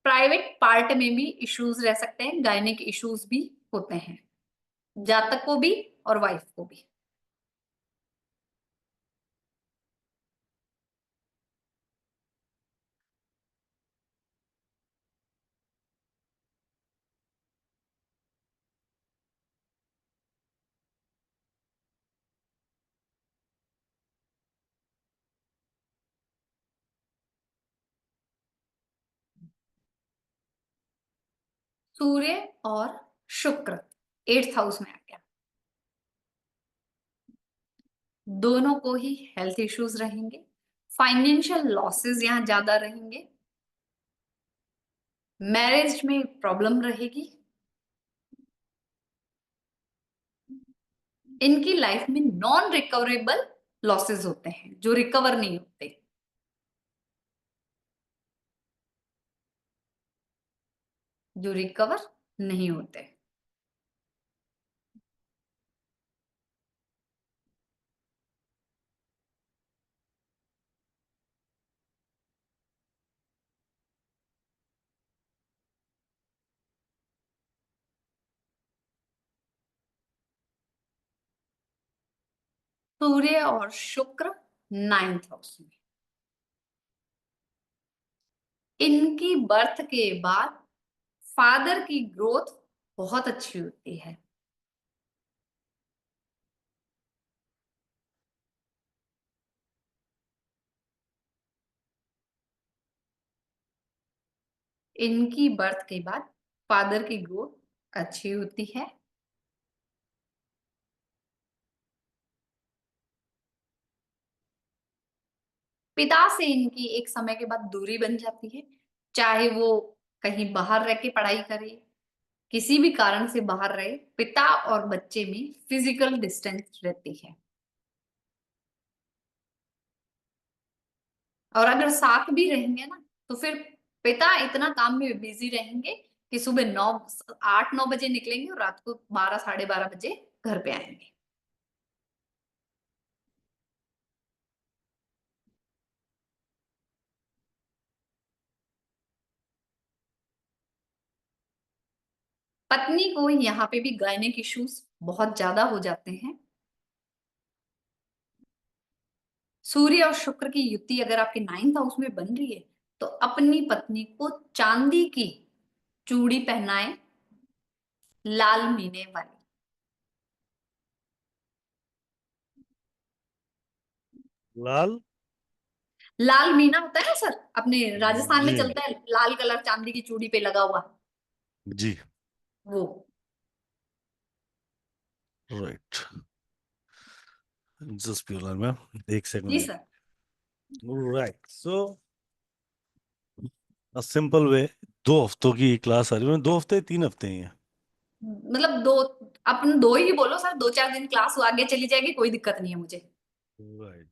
प्राइवेट पार्ट में भी इश्यूज रह सकते हैं, गायनिक इश्यूज भी होते हैं, जातक को भी और वाइफ को भी। सूर्य और शुक्र 8th हाउस में आ गया, दोनों को ही हेल्थ इश्यूज रहेंगे, फाइनेंशियल लॉसेस यहाँ ज्यादा रहेंगे, मैरिज में प्रॉब्लम रहेगी, इनकी लाइफ में नॉन रिकवरेबल लॉसेस होते हैं जो रिकवर नहीं होते। जो रिकवर नहीं होते। सूर्य और शुक्र 9th हाउस में, इनकी बर्थ के बाद फादर की ग्रोथ बहुत अच्छी होती है। इनकी बर्थ के बाद फादर की ग्रोथ अच्छी होती है। पिता से इनकी एक समय के बाद दूरी बन जाती है, चाहे वो कहीं बाहर रह के पढ़ाई करे, किसी भी कारण से बाहर रहे, पिता और बच्चे में फिजिकल डिस्टेंस रहती है। और अगर साथ भी रहेंगे ना तो फिर पिता इतना काम में बिजी रहेंगे कि सुबह 8-9 बजे निकलेंगे और रात को 12-12:30 बजे घर पे आएंगे। पत्नी को यहाँ पे भी गायनिक इश्यूज बहुत ज्यादा हो जाते हैं। सूर्य और शुक्र की युति अगर आपके 9th हाउस में बन रही है तो अपनी पत्नी को चांदी की चूड़ी पहनाएं, लाल मीने वाली। लाल लाल मीना होता है ना सर, अपने राजस्थान में जी चलता है, लाल कलर चांदी की चूड़ी पे लगा हुआ, जी वो। राइट। जस्ट मैम, एक जी second. Sir. Right, so a simple way, 2 हफ्तों की क्लास आ रही है, 2 हफ्ते 3 हफ्ते ही है। मतलब दो, अपन 2 ही बोलो सर, 2-4 दिन क्लास आगे चली जाएगी, कोई दिक्कत नहीं है मुझे। राइट,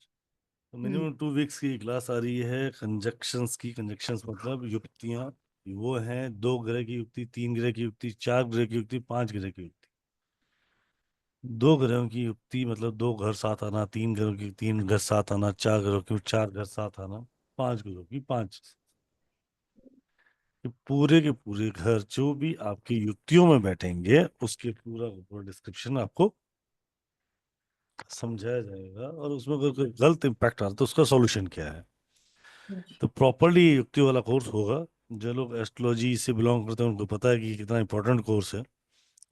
तो मिनिमम 2 वीक्स की क्लास आ रही है कंजक्शंस की। कंजक्शंस मतलब युक्तियां, वो हैं 2 ग्रह की युक्ति, 3 ग्रह की युक्ति, 4 ग्रह की युक्ति, 5 ग्रह की युक्ति। 2 ग्रहों की युक्ति मतलब 2 घर साथ आना, 3 ग्रहों की 3 घर साथ आना, 4 ग्रहों की 4 घर साथ आना, 5 ग्रहों की 5। ये पूरे के पूरे घर जो भी आपकी युक्तियों में बैठेंगे उसके पूरा ऊपर डिस्क्रिप्शन आपको समझाया जाएगा, और उसमें अगर कोई गलत इम्पैक्ट आ रहा है तो उसका सॉल्यूशन क्या है। तो प्रॉपरली युक्ति वाला कोर्स होगा। जो लोग एस्ट्रोलॉजी से बिलोंग करते हैं उनको पता है कि ये कितना इंपॉर्टेंट कोर्स है,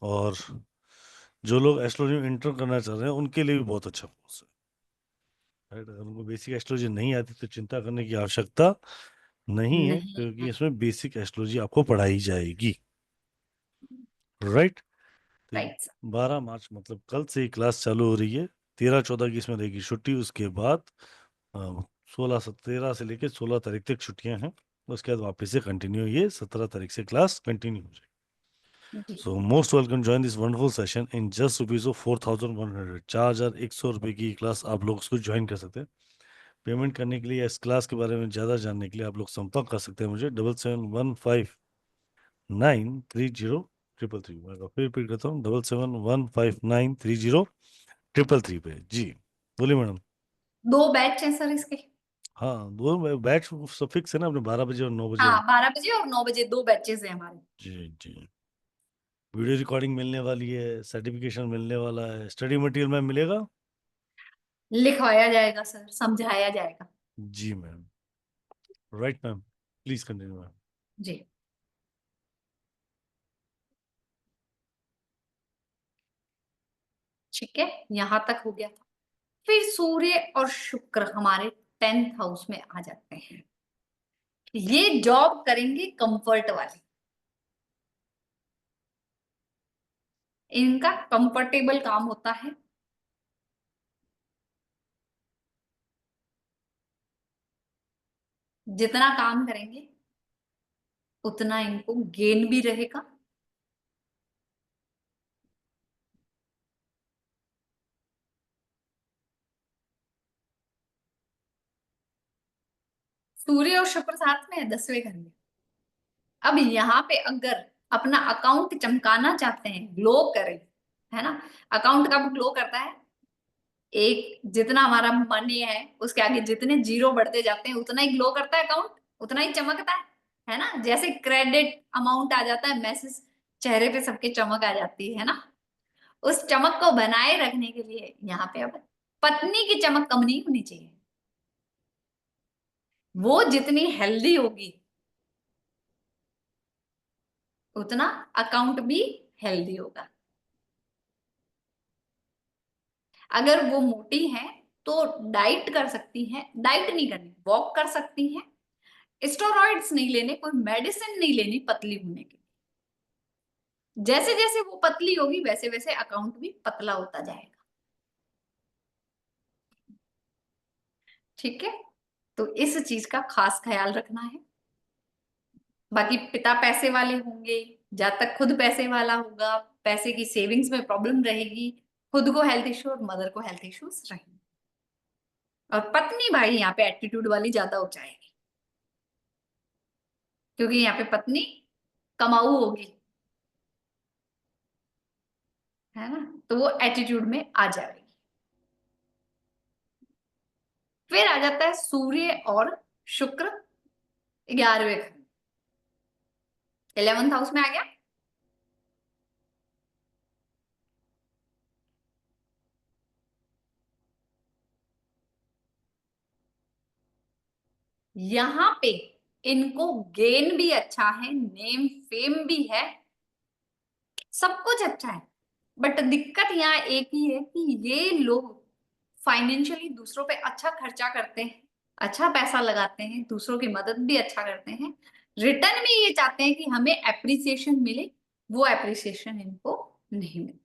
और जो लोग एस्ट्रोलॉजी में इंटर करना चाह रहे हैं उनके लिए भी बहुत अच्छा कोर्स है। राइट, अगर उनको बेसिक एस्ट्रोलॉजी नहीं आती तो चिंता करने की आवश्यकता नहीं है, नहीं क्योंकि है। इसमें बेसिक एस्ट्रोलॉजी आपको पढ़ाई जाएगी। राइट, तो राइट सर। 12 मार्च मतलब कल से ही क्लास चालू हो रही है। 13-14 की इसमें रहेगी छुट्टी, उसके बाद 13 से लेकर 16 तारीख तक छुट्टियां हैं। उसके बाद वापस से कंटिन्यू, ये 17 तारीख से क्लास कंटिन्यू हो जाएगी। जी। So most welcome join this wonderful session in just rupees of 4100। 4,100 रुपये की क्लास आप लोग उसको ज्वाइन कर सकते हैं। पेमेंट करने के लिए, इस क्लास के बारे में ज़्यादा जानने के लिए आप लोग संपर्क कर सकते हैं मुझे 7715930333। मैं फिर रिपीट करता हूँ, 7715930333 पे। जी बोलिए मैडम। 2 बैच हैं सर इसके। हाँ, दो बैच सब फिक्स है ना अपने, 12 बजे और 9 बजे। हाँ, 12 बजे और 9 बजे 2 बैचेस हैं हमारे। जी जी, वीडियो रिकॉर्डिंग मिलने वाली है, सर्टिफिकेशन मिलने वाला है, स्टडी मटेरियल में मिलेगा। लिखवाया जाएगा सर, समझाया जाएगा। जी ma'am. Right ma'am, please continue ma'am. जी। ठीक है, यहां तक हो गया था। फिर सूर्य और शुक्र हमारे 10th हाउस में आ जाते हैं। ये जॉब करेंगे कंफर्ट वाली, इनका कंफर्टेबल काम होता है। जितना काम करेंगे उतना इनको गेन भी रहेगा। सूर्य और शुक्र साथ में है 10वें घर में। अब यहाँ पे अगर अपना अकाउंट चमकाना चाहते हैं, ग्लो करे, है ना, अकाउंट कब ग्लो करता है? एक जितना हमारा मनी है उसके आगे जितने जीरो बढ़ते जाते हैं उतना ही ग्लो करता है अकाउंट, उतना ही चमकता है ना। जैसे क्रेडिट अमाउंट आ जाता है, मैसेज चेहरे पे सबके चमक आ जाती है ना। उस चमक को बनाए रखने के लिए यहाँ पे अब पत्नी की चमक कम नहीं होनी चाहिए। वो जितनी हेल्दी होगी उतना अकाउंट भी हेल्दी होगा। अगर वो मोटी है तो डाइट कर सकती है, डाइट नहीं करनी, वॉक कर सकती है, स्टेरॉइड्स नहीं लेने, कोई मेडिसिन नहीं लेनी पतली होने के। जैसे जैसे वो पतली होगी वैसे वैसे अकाउंट भी पतला होता जाएगा। ठीक है, तो इस चीज का खास ख्याल रखना है। बाकी पिता पैसे वाले होंगे, जब तक खुद पैसे वाला होगा, पैसे की सेविंग्स में प्रॉब्लम रहेगी, खुद को हेल्थ इश्यू और मदर को हेल्थ इश्यूज रहेंगे। और पत्नी भाई यहाँ पे एटीट्यूड वाली ज्यादा हो जाएगी, क्योंकि यहाँ पे पत्नी कमाऊ होगी, है ना, तो वो एटीट्यूड में आ जाएगी। फिर आ जाता है सूर्य और शुक्र 11वें घर, 11th हाउस में आ गया। यहां पे इनको गेन भी अच्छा है, नेम फेम भी है, सब कुछ अच्छा है। बट दिक्कत यहाँ एक ही है कि ये लोग फाइनेंशियली दूसरों पे अच्छा खर्चा करते हैं, अच्छा पैसा लगाते हैं, दूसरों की मदद भी अच्छा करते हैं, रिटर्न में ये चाहते हैं कि हमें एप्रिसिएशन मिले, वो एप्रिसिएशन इनको नहीं मिलती।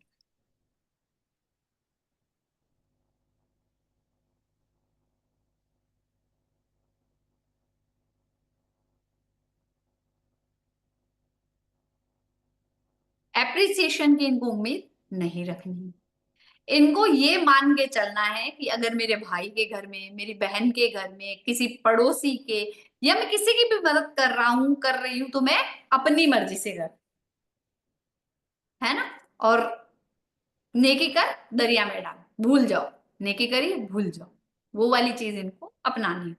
एप्रिसिएशन की इनको उम्मीद नहीं रखनी। इनको ये मान के चलना है कि अगर मेरे भाई के घर में, मेरी बहन के घर में, किसी पड़ोसी के, या मैं किसी की भी मदद कर रहा हूं, कर रही हूं, तो मैं अपनी मर्जी से कर, है ना। और नेकी कर दरिया में डाल, भूल जाओ, नेकी करी भूल जाओ, वो वाली चीज इनको अपनानी है।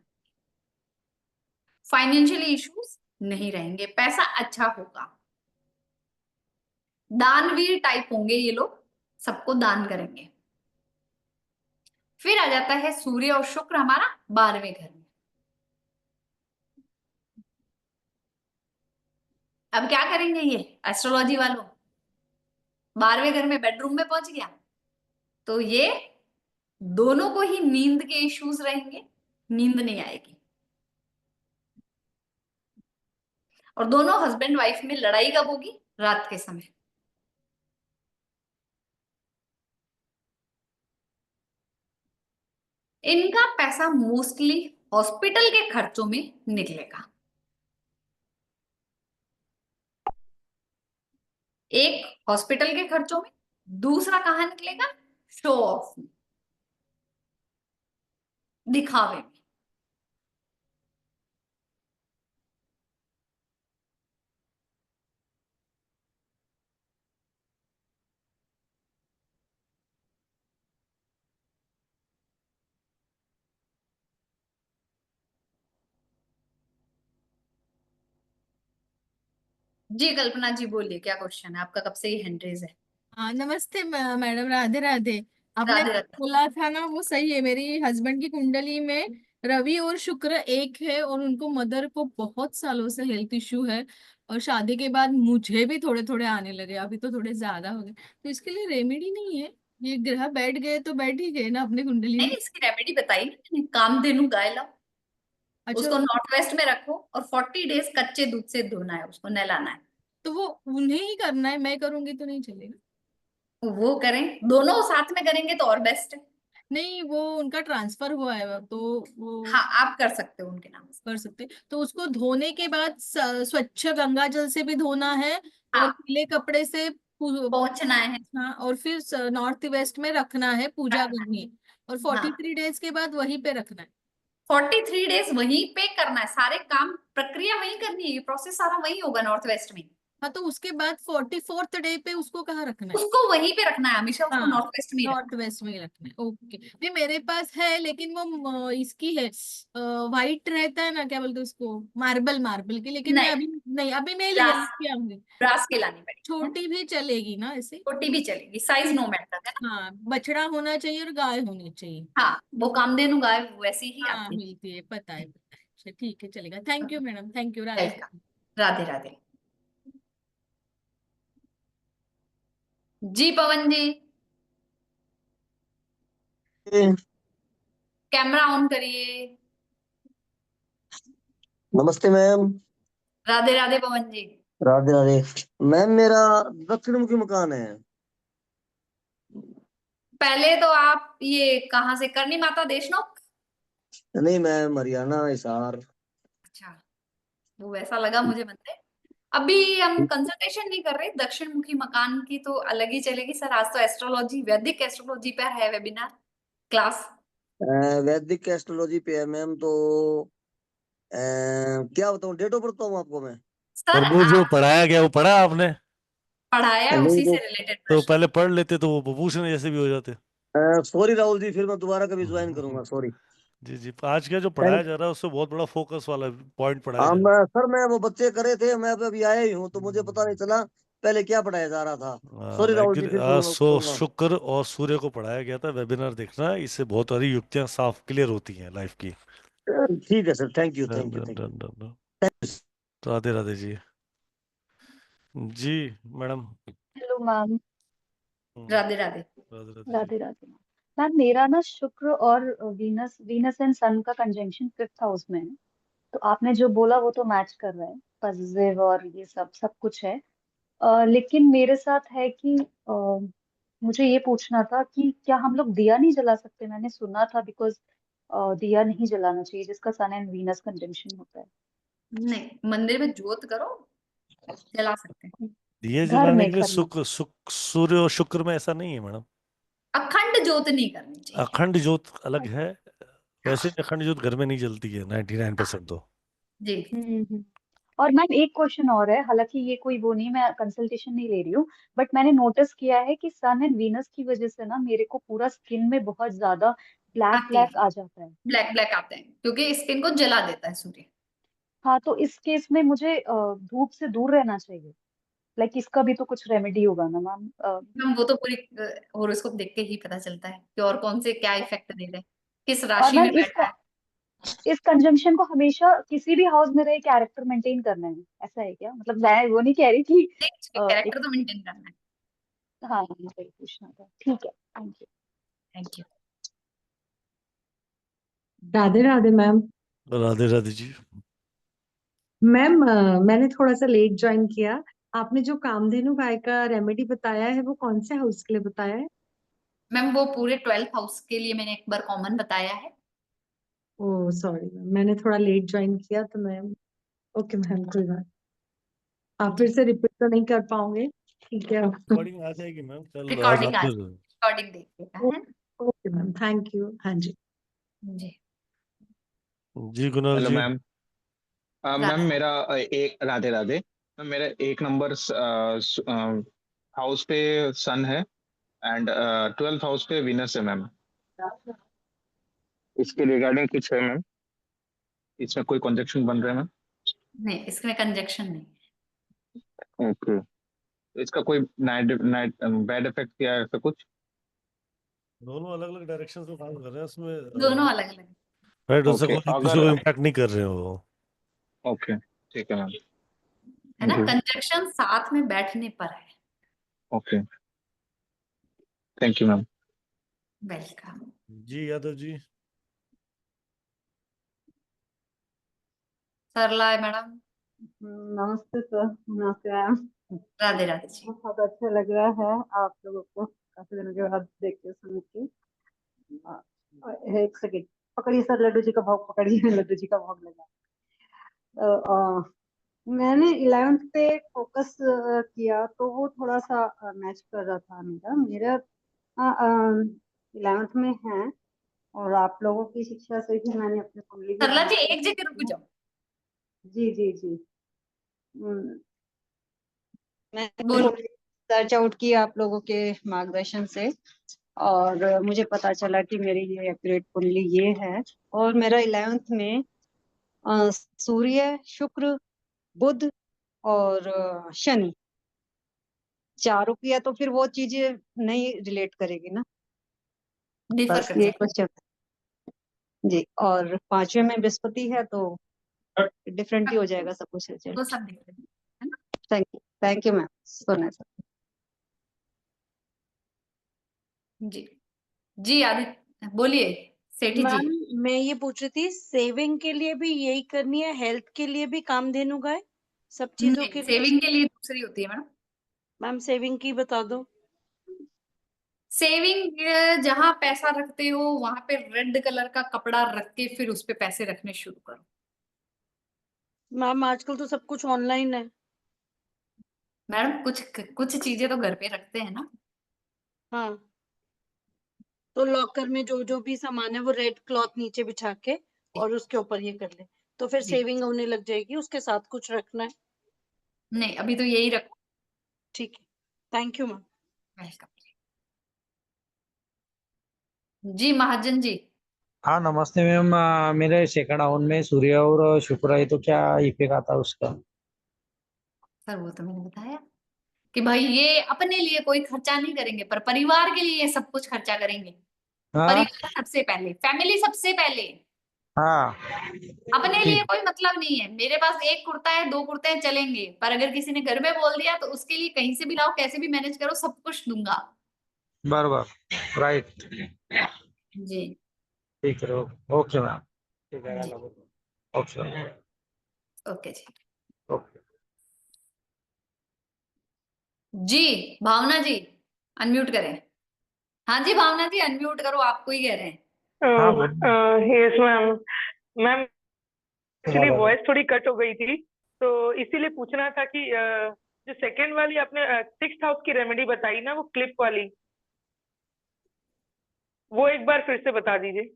फाइनेंशियली इश्यूज नहीं रहेंगे, पैसा अच्छा होगा, दानवीर टाइप होंगे ये लोग, सबको दान करेंगे। फिर आ जाता है सूर्य और शुक्र हमारा 12वें घर में। अब क्या करेंगे ये एस्ट्रोलॉजी वालों, 12वें घर में बेडरूम में पहुंच गया तो ये दोनों को ही नींद के इश्यूज रहेंगे, नींद नहीं आएगी, और दोनों हस्बैंड वाइफ में लड़ाई कब होगी? रात के समय। इनका पैसा मोस्टली हॉस्पिटल के खर्चों में निकलेगा। एक हॉस्पिटल के खर्चों में, दूसरा कहां निकलेगा? शो ऑफ में, दिखावे में। जी कल्पना जी बोलिए, क्या क्वेश्चन है आपका? कब से ये हैंड रेज है? हाँ नमस्ते मैडम, राधे राधे। आपने राधे राधे। बोला था ना वो सही है, मेरी हस्बैंड की कुंडली में रवि और शुक्र एक है, और उनको मदर को बहुत सालों से हेल्थ इश्यू है, और शादी के बाद मुझे भी थोड़े थोड़े आने लगे, अभी तो थोड़े ज्यादा हो गए। तो इसके लिए रेमेडी नहीं है? ये ग्रह बैठ गए तो बैठ ही गए ना अपनी कुंडली नहीं, में। इसकी रेमेडी बताई ना मैंने, कामधेनु गाय लाओ, अच्छा, उसको नॉर्थ वेस्ट में रखो और 40 डेज कच्चे दूध से धोना है, उसको नहलाना है। तो वो उन्हें ही करना है, मैं करूंगी तो नहीं चलेगा? वो करें, दोनों साथ में करेंगे तो और बेस्ट है। नहीं, वो उनका ट्रांसफर हुआ है तो वो हाँ, आप कर सकते हो उनके नाम से। कर सकते। तो उसको धोने के बाद स्वच्छ गंगा जल से भी धोना है और हाँ, गीले कपड़े से पहुंचना है। हाँ, और फिर नॉर्थ वेस्ट में रखना है, पूजा रखना करनी है, और हाँ 43 डेज के बाद वहीं पे रखना है। 43 डेज वहीं पे करना है, सारे काम प्रक्रिया वहीं करनी है, ये प्रोसेस सारा वहीं होगा नॉर्थ वेस्ट में। हाँ, तो उसके बाद 44th डे पे उसको कहाँ रखना है? उसको वहीं पे रखना है, हमेशा उसको हाँ, नॉर्थ वेस्ट में ही नॉर्थ रखना वेस्ट में ही रखना है। ओके, नहीं मेरे पास है, लेकिन वो इसकी है, वाइट रहता है ना, क्या बोलते हैं उसको, मार्बल, मार्बल की, है। लेकिन मैं नहीं, अभी नहीं, अभी मैं ले ब्रास, लेके आऊंगी। ब्रास की लानी पड़ेगी। छोटी भी चलेगी ना ऐसे? छोटी भी चलेगी, साइज नो मैटर है ना। हाँ, बछड़ा होना चाहिए और गाय होनी चाहिए। हाँ, वो कामधेनु गाय वैसी ही हाँ, आती है। मिलती है, पता है, पता है। अच्छा, ठीक है, चलेगा। Thank you madam, thank you, Radhe. Welcome. Radhe Radhe. जी पवन जी, कैमरा ऑन करिए। नमस्ते मैम। राधे राधे पवन जी। राधे राधे। मैम मेरा दक्षिण मुखी मकान है। पहले तो आप ये कहाँ से, करनी माता देशनोक? नहीं मैम, हरियाणा, हिसार। अच्छा, वो वैसा लगा मुझे बनते। अभी हम कंसल्टेशन नहीं कर रहे, दक्षिण मुखी मकान की तो अलग ही चलेगी सर। आज तो एस्ट्रोलॉजी, वैदिक एस्ट्रोलॉजी पर है वेबिनार क्लास। वैदिक एस्ट्रोलॉजी पे है मैम, तो क्या बताऊँ, डेट ऑफ बर्थ बताऊँ आपको मैं? सर और वो जो आप पढ़ाया गया वो पढ़ा आपने? पढ़ाया है, नहीं उसी से वो, रिलेटेड तो प्रश्न। पहले पढ़ लेते तो वो पूछने जैसे भी हो जाते। सॉरी राहुल जी, फिर मैं दोबारा कभी ज्वाइन करूंगा, सॉरी। जी जी, आज क्या जो पढ़ाया जा रहा है उससे बहुत बड़ा फोकस वाला पॉइंट पढ़ाया हाँ जा रहा मैं सर, मैं वो बच्चे करे थे, मैं अभी आया ही हूँ, तो मुझे पता नहीं चला पहले क्या पढ़ाया जा रहा था। सॉरी है। राहुल जी, एक्चुअली फिर करूंगा। शुक्र और सूर्य को पढ़ाया गया था। वेबिनार देखना, इससे बहुत सारी युक्तियां साफ क्लियर होती हैं लाइफ की। ठीक है sir, thank you done thank you done thank done done done. You. Radhe Radhe ji. जी madam. Hello ma'am. Radhe Radhe. Radhe Radhe ji. Radhe Radhe ma'am. Ma'am मेरा ना शुक्र और वीनस वीनस एंड सन का कंजंक्शन 5th हाउस में है। तो आपने जो बोला वो तो मैच कर रहा है, पॉजिटिव और ये सब सब कुछ है। लेकिन मेरे साथ है कि मुझे ये पूछना था कि क्या हम लोग दिया नहीं जला सकते? मैंने सुना था बिकॉज दिया नहीं जलाना चाहिए जिसका सन एंड वीनस कंजंक्शन होता है। नहीं, मंदिर में जोत करो, जला सकते हैं। दिए घर जलाने में के लिए घर में सूर्य और शुक्र में ऐसा नहीं है मैडम। अखंड जोत नहीं करनी चाहिए। अखंड ज्योत अलग है। हाँ वैसे भी अखंड ज्योत घर में नहीं जलती है 99% तो। जी। हम्म। और मैम एक क्वेश्चन और है, हालांकि ये कोई वो नहीं, मैं कंसल्टेशन नहीं ले रही हूँ, बट मैंने नोटिस किया है कि सन एंड वीनस की वजह से ना मेरे को पूरा स्किन में बहुत ज्यादा ब्लैक आती ब्लैक है, आ जाता है। ब्लैक ब्लैक आते हैं क्योंकि स्किन को जला देता है सूर्य। हाँ, तो इस केस में मुझे धूप से दूर रहना चाहिए। लाइक इसका भी तो कुछ रेमेडी होगा ना मैम? हम वो तो पूरी हॉरोस्कोप देख के ही पता चलता है कि और कौन से क्या इफेक्ट दे रहे हैं, किस और राशि मैम में बैठा है। इस कंजंक्शन को हमेशा किसी भी हाउस में रहे कैरेक्टर मेंटेन करना है, ऐसा है क्या? मतलब मैं वो नहीं कह रही कि एक, कैरेक्टर तो मेंटेन करना है। हाँ मुझे पूछना था। ठीक है, thank you. Thank you. Radhe Radhe ma'am. Radhe Radhe ji. Ma'am मैंने थोड़ा सा लेट ज्वाइन किया। आपने जो कामधेनु गाय का रेमेडी बताया है वो कौन से हाउस के लिए बताया है? मैम वो पूरे 12th हाउस के लिए मैंने एक बार कॉमन बताया है। ओह सॉरी मैम, मैंने थोड़ा लेट ज्वाइन किया तो मैम। ओके मैम, कोई बात। आप फिर जी, से रिपीट तो नहीं कर पाओगे? ठीक है। रिकॉर्डिंग आ जाएगी मैम कल आज रिकॉर्डिंग आज, आपने। रिकॉर्डिंग देखिएगा है ना। Okay ma'am, thank you. हाँ जी। जी। जी कुणाल हेलो जी। मैम। मैम राधे मेरा एक राधे राधे मैम, मेरा एक नंबर हाउस पे सन है एंड 12th हाउस पे विनस है मैम। इसके रिगार्डिंग कुछ है मैम? इसमें कोई कॉन्जेक्शन बन रहा है मैम? नहीं, इसमें कंजक्शन नहीं। ओके, तो इसका कोई नाइट नाइट बैड इफेक्ट किया है ऐसा कुछ? दोनों अलग अलग डायरेक्शन से काम कर रहे हैं उसमें। दोनों अलग अलग राइट, उससे ओके, कोई किसी अगर को इम्पैक्ट नहीं कर रहे हो वो। ओके ठीक है मैम। है ना, जी कंजक्शन साथ में बैठने पर है। Okay, thank you ma'am. Welcome. जी यादव जी। सरला है मैडम। नमस्ते सर। नमस्ते मैम। राधे राधे जी। बहुत अच्छा लग रहा है आप लोगों को काफी दिनों के बाद देख के सुन के। एक सेकेंड, पकड़िए सर, लड्डू जी का भोग पकड़िए, लड्डू जी का भोग लगा। मैंने 11th पे फोकस किया तो वो थोड़ा सा मैच कर रहा था मेरा मेरा 11th में है, और आप लोगों की शिक्षा से ही मैंने अपनी कुंडली भी सरला बना जी के एक जगह रुक रखी है। जाओ। जी जी जी। बोलो। मैंने सर्च आउट किया आप लोगों के मार्गदर्शन से, और मुझे पता चला कि मेरी ये एक्यूरेट कुंडली ये है, और मेरा 11th में सूर्य, शुक्र, बुध और शनि चारों किया, तो फिर वो चीजें नहीं रिलेट करेगी ना, डिफर बस कर ये जाए क्वेश्चन जी। और 5वें में बृहस्पति है तो डिफरेंट ही हो जाएगा सब कुछ रिजल्ट। तो सब देख लेंगे, है ना। थैंक यू मैम, सुना सर। जी जी आदित्य बोलिए, सेठी जी। मैम मैं ये पूछ रही थी, सेविंग के लिए भी यही करनी है, हेल्थ के लिए भी कामधेनु गाय, सब चीजों नहीं, के लिए? सेविंग के लिए दूसरी होती है मैडम। मैम सेविंग की बता दो। सेविंग जहां पैसा रखते हो वहां पे रेड कलर का कपड़ा रख के फिर उस पे पैसे रखने शुरू करो। मैम आजकल तो सब कुछ ऑनलाइन है। मैडम कुछ कुछ चीजें तो घर पे रखते हैं ना। हाँ, तो लॉकर में जो जो भी सामान है वो रेड क्लॉथ नीचे बिछा के और उसके ऊपर ये कर ले, तो फिर जी सेविंग होने लग जाएगी। उसके साथ कुछ रखना है? नहीं, अभी तो यही रखो। ठीक है, थैंक यू मैम। वेलकम जी। महाजन जी। हाँ नमस्ते मैम, मेरे सेकंड हाउस में सूर्य और शुक्र है, तो क्या इफेक्ट आता है उसका? सर वो तो मैंने बताया कि भाई ये अपने लिए कोई खर्चा नहीं करेंगे पर परिवार के लिए सब कुछ खर्चा करेंगे। हाँ परिवार सबसे पहले, फैमिली सबसे पहले। हाँ अपने लिए ठीक, कोई मतलब नहीं है, मेरे पास एक कुर्ता है, दो कुर्ते हैं, चलेंगे, पर अगर किसी ने घर में बोल दिया तो उसके लिए कहीं से भी लाओ, कैसे भी मैनेज करो, सब कुछ दूंगा। बराबर, राइट, जी ठीक है, ओके मैम, ठीक है, जी ओके ओके जी। ओके। जी भावना जी अनम्यूट करें। हाँ जी भावना जी अनम्यूट करो, आपको ही कह रहे हैं। हाँ बोलिए। Yes ma'am. मैम एक्चुअली बराबर। वॉइस थोड़ी कट हो गई थी, तो इसीलिए पूछना था कि जो सेकेंड वाली आपने 6th हाउस की रेमेडी बताई ना, वो क्लिप वाली, वो एक बार फिर से बता दीजिए।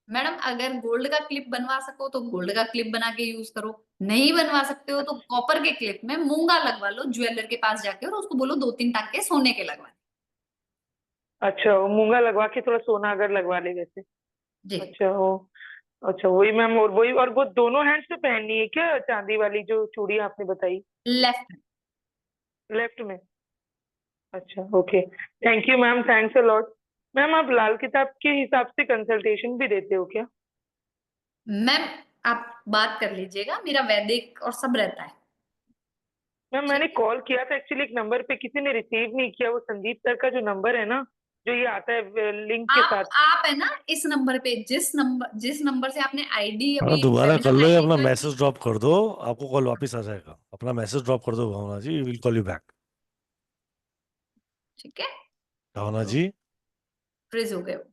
मैडम अगर गोल्ड का क्लिप बनवा सको तो गोल्ड का क्लिप बना के यूज करो, नहीं बनवा सकते हो तो कॉपर के क्लिप में मूंगा लगवा लो ज्वेलर के पास जाके, और उसको बोलो 2-3 टांके सोने के लगवा अच्छा, वो मूंगा लगवा के थोड़ा सोना अगर लगवा ले वैसे। दे। जी अच्छा वो, अच्छा वही मैम, और वही, और वो दोनों हैंड्स पे पहननी है क्या चांदी वाली जो चूड़ी आपने बताई? लेफ्ट। लेफ्ट में? अच्छा okay, thank you ma'am, thanks a lot. Ma'am आप लाल किताब के हिसाब से कंसल्टेशन भी देते हो क्या? मैम आप बात कर लीजिएगा, मेरा वैदिक और सब रहता है। मैम मैंने कॉल किया था एक्चुअली, एक नंबर पे किसी ने रिसीव नहीं किया, वो संदीप सर का जो नंबर है ना, जो ये आता है लिंक के साथ। आप है ना इस नंबर पे, जिस नंबर से आपने आईडी हाँ अभी दोबारा कर वेबिनार लो या आईडी अपना ज्वाइन की, मैसेज ड्रॉप कर दो, आपको कॉल वापस आ जाएगा। अपना मैसेज ड्रॉप कर दो Bhavna ji, will call you back. ठीक है, भावना तो जी। फ्रीज हो गए वो।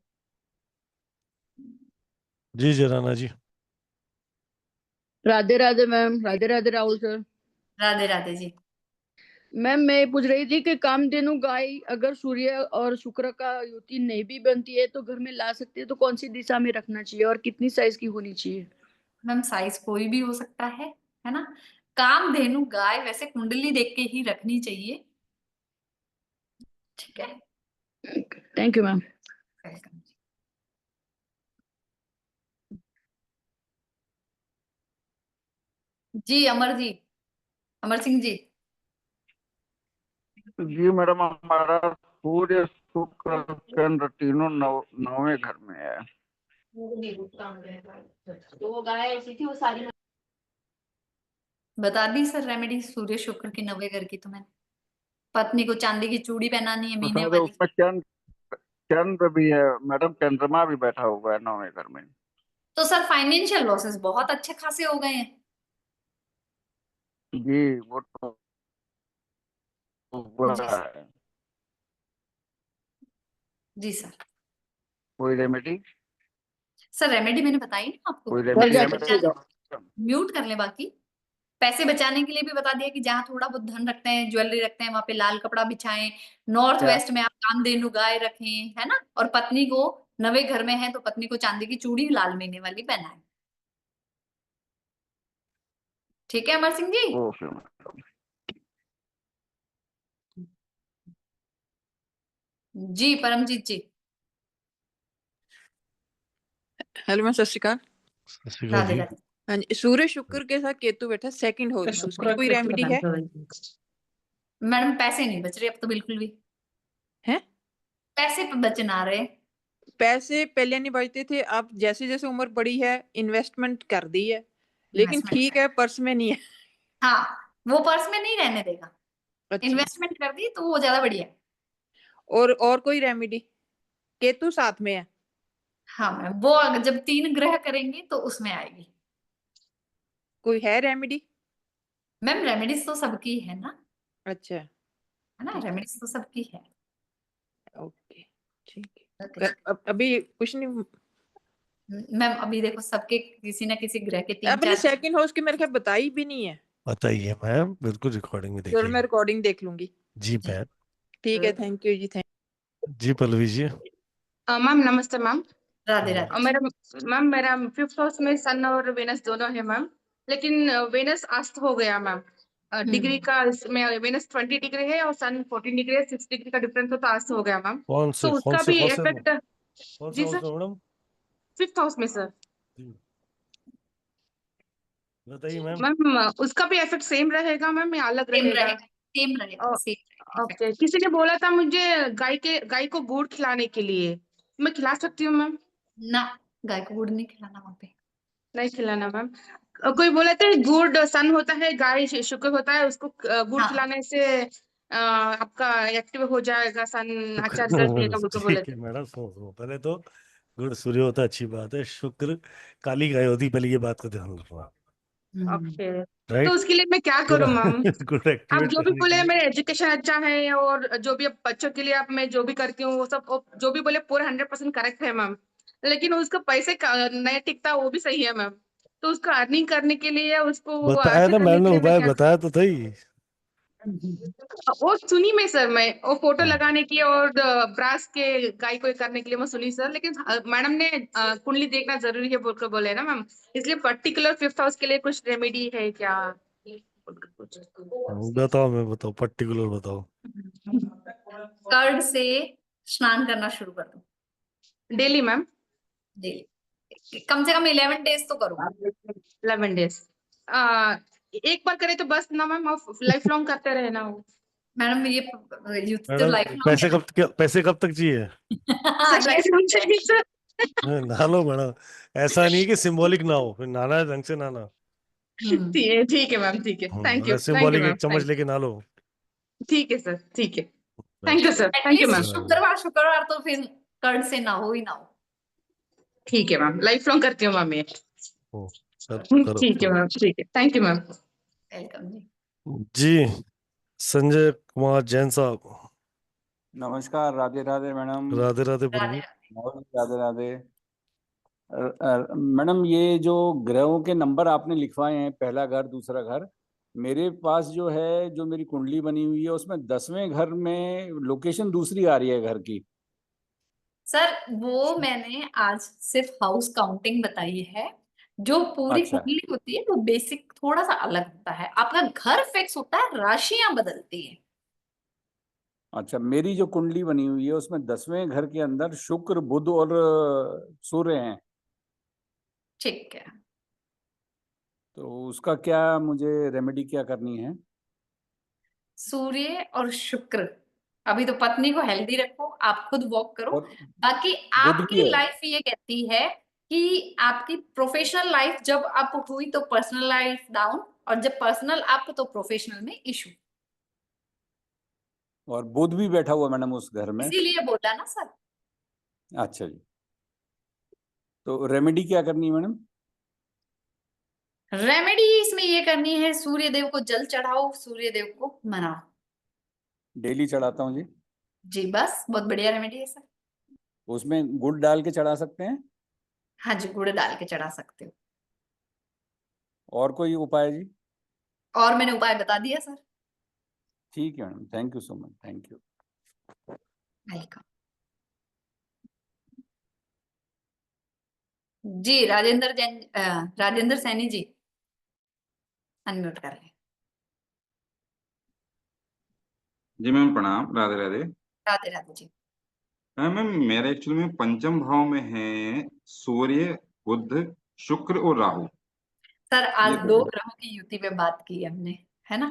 जी जी Rana ji. Radhe Radhe ma'am, Radhe Radhe Rahul sir. Radhe Radhe ji. Ma'am मैं ये पूछ रही थी कि कामधेनु गाय अगर सूर्य और शुक्र का युति नहीं भी बनती है तो घर में ला सकते हैं, तो कौन सी दिशा में रखना चाहिए और कितनी साइज की होनी चाहिए? मैम साइज कोई भी हो सकता है ना। कामधेनु गाय वैसे कुंडली देख के ही रखनी चाहिए। ठीक है, थैंक यू मैम। वेलकम जी। अमर जी, अमर सिंह जी। जी मैडम, हमारा सूर्य शुक्र चंद्र तीनों नौवें घर में है। तो वो गाय ऐसी थी, वो सारी बता दी सर रेमेडी सूर्य शुक्र की 90 घर की। तो मैंने पत्नी को चांदी की चूड़ी पहनानी है तो महीने सर वाली। उसमें चंद्र भी है मैडम, चंद्रमा भी बैठा हुआ है नौवें घर में। तो सर फाइनेंशियल लॉसेस बहुत अच्छे खासे हो गए हैं। जी वो तो हुआ जी है। जी सर। कोई रेमेडी? सर रेमेडी मैंने बताई ना आपको, कोई पैसे रेमेडी? बचाने, म्यूट कर ले बाकी। पैसे बचाने के लिए भी बता दिया कि जहां थोड़ा बहुत धन रखते हैं, ज्वेलरी रखते हैं, वहां पे लाल कपड़ा बिछाएं। नॉर्थ क्या? वेस्ट में आप कामधेनु गाय रखें, है ना। और पत्नी को, नवे घर में है तो पत्नी को चांदी की चूड़ी लाल महीने वाली पहनाएं। ठीक है अमर सिंह जी? Okay madam. जी परमजीत जी। हेलो मैम, सत श्री अकाल। सत श्री अकाल राधे जी। राधे। हाँ जी, सूर्य शुक्र के साथ केतु बैठा सेकंड हाउस में, उसकी कोई रेमेडी है? मैडम पैसे नहीं बच रहे अब तो बिल्कुल भी। हैं? पैसे बच ना रहे। पैसे पहले नहीं बचते थे, अब जैसे जैसे उम्र बढ़ी है इन्वेस्टमेंट कर दी है, लेकिन इन्वेस्टमेंट ठीक है पर्स में नहीं है। हाँ, वो पर्स में नहीं रहने देगा। अच्छा, इन्वेस्टमेंट कर दी तो वो ज्यादा बढ़िया है। और कोई रेमेडी? केतु साथ में है। हाँ मैम, वो जब 3 ग्रह करेंगे तो उसमें आएगी। कोई है रेमेडी? मैम रेमेडीज तो सबकी है ना, अच्छा, है ना, ठीक है, रेमेडीज तो सबकी है। ओके, ठीक ओके। है। अभी कुछ नहीं। मैम अभी देखो सबके किसी ना किसी ग्रह के 3 आपने 4 सेकंड हाउस की मेरे ख्याल बताई भी नहीं है। बताइए मैम, बिल्कुल रिकॉर्डिंग में चलो देखिए। मैं रिकॉर्डिंग देख लूंगी। जी मैम। ठीक है, थैंक यू जी, थैंक। जी पल्लवी जी। मैम नमस्ते मैम। राधे राधे। मेरा मैम मेरा 5th हाउस में सन और वेनस दोनों है मैम, लेकिन वेनस अस्त हो गया मैम। डिग्री का इसमें वेनस 20 डिग्री है और सन 14 डिग्री है, 6 डिग्री का डिफरेंस तो अस्त हो गया मैम। कौन तो से उसका भी इफेक्ट जी हाउस सर, में मैडम? 5th हाउस में सर। बताइए मैम। मैम उसका भी इफेक्ट सेम रहेगा मैम या अलग सेम रहेगा? रहेगा, सेम रहेगा, सेम। ओके, किसी ने बोला था मुझे गाय को गुड़ खिलाने के लिए, मैं खिला सकती हूँ मैम? ना, गाय को गुड़ नहीं खिलाना वहां पे। नहीं खिलाना मैम। कोई बोला था गुड़ सन होता है, गाय शुक्र होता है, उसको गुड़ हाँ खिलाने से आपका एक्टिव हो जाएगा, सन अच्छा रिजल्ट देगा बोल के बोले ठीक है थे। मैडम, सुनो पहले तो गुड सूर्य होता है, अच्छी बात है। शुक्र काली गाय होती, पहले ये बात का ध्यान रखना। ओके, तो राइट। उसके लिए मैं क्या करूँ मैम? गुड आप एक्टिवेट जो भी करने के बोले, लिए। मेरा एजुकेशन अच्छा है और जो भी बच्चों के लिए आप मैं जो भी करती हूँ वो सब जो भी बोले पूरा 100% करेक्ट है मैम, लेकिन उसका पैसे नहीं टिकता वो भी सही है मैम। तो उसका अर्निंग करने के लिए, उसको बताया अच्छा ना करने मैम के ने, लिए मैं उपाय क्या बताया तो था ही। वो सुनी मैं सर, मैं वो फोटो हाँ। लगाने की और ब्रास के गाय को करने के लिए मैं सुनी सर, लेकिन मैडम ने कुंडली देखना जरूरी है बोल कर बोले ना मैम, इसलिए पर्टिकुलर 5th हाउस के लिए कुछ रेमेडी है क्या? बताओ मैं बताओ, पर्टिकुलर बताओ। कर्ड से स्नान करना शुरू कर दो डेली मैम? डेली, कम से कम 11 डेज तो करो। 11 डेज एक बार करे तो बस ना मैम, लाइफ लॉन्ग करते रहे ना वो? मैडम ये तो मैडम लाइफ लॉन्ग पैसे है पैसे कब तक चाहिए? सर लाइफ लॉन्ग चाहिए सर। नहा लो मैडम, ऐसा नहीं कि सिंबॉलिक ना हो, फिर नहाना है ढंग से नहाना। ठीक है मैम, ठीक है, थैंक यू सिंबॉलिक मैम, एक चम्मच लेके नहा लो। ठीक है सर, ठीक है, thank you sir, thank you ma'am. At least शुक्रवार शुक्रवार तो फिर कर्ड से ना हो ही ना हो। ठीक है मैम, लाइफ लॉन्ग करती हूँ मैम ये। करो ठीक है मैम, ठीक है, थैंक यू मैम। वेलकम जी। जी। संजय कुमार जैन साहब। नमस्कार, राधे राधे मैडम। राधे राधे प्रभु। राधे राधे। मैडम ये जो ग्रहों के नंबर आपने लिखवाए हैं, पहला घर दूसरा घर, मेरे पास जो है, जो मेरी कुंडली बनी हुई है उसमें 10वें घर में लोकेशन दूसरी आ रही है घर की। सर वो मैंने आज सिर्फ हाउस काउंटिंग बताई है, जो पूरी अच्छा कुंडली होती है वो बेसिक थोड़ा सा अलग होता है। आपका घर फिक्स होता है, राशियां बदलती है। अच्छा, मेरी जो कुंडली बनी हुई है उसमें 10वें घर के अंदर शुक्र बुध और सूर्य हैं, ठीक है। तो उसका क्या मुझे रेमेडी क्या करनी है? सूर्य और शुक्र, अभी तो पत्नी को हेल्दी रखो, आप खुद वॉक करो। और बाकी बुध भी आपकी है। लाइफ ये कहती है कि आपकी प्रोफेशनल लाइफ जब अप हुई तो पर्सनल लाइफ डाउन, और जब पर्सनल अप तो प्रोफेशनल में इशू। और बुध भी बैठा हुआ मैडम उस घर में। इसीलिए बोला ना सर। अच्छा जी, तो रेमेडी क्या करनी है मैडम? रेमेडी इसमें ये करनी है, सूर्य देव को जल चढ़ाओ, सूर्य देव को मनाओ। डेली चढ़ाता हूँ जी। जी बस, बहुत बढ़िया रेमेडी है सर। उसमें गुड़ डाल के चढ़ा सकते हैं? हाँ जी, गुड़ डाल के चढ़ा सकते हो। और कोई उपाय जी? और मैंने उपाय बता दिया सर। ठीक है madam, thank you so much, thank you. Welcome. जी राजेंद्र सैनी जी, अनम्यूट कर लें। जी मैम प्रणाम, राधे राधे। राधे राधे जी। मैम मेरा एक्चुअली में पंचम भाव में है सूर्य, बुध, शुक्र और राहु। सर आज ये दो दो ग्रहों की युति पे बात की हमने, है ना?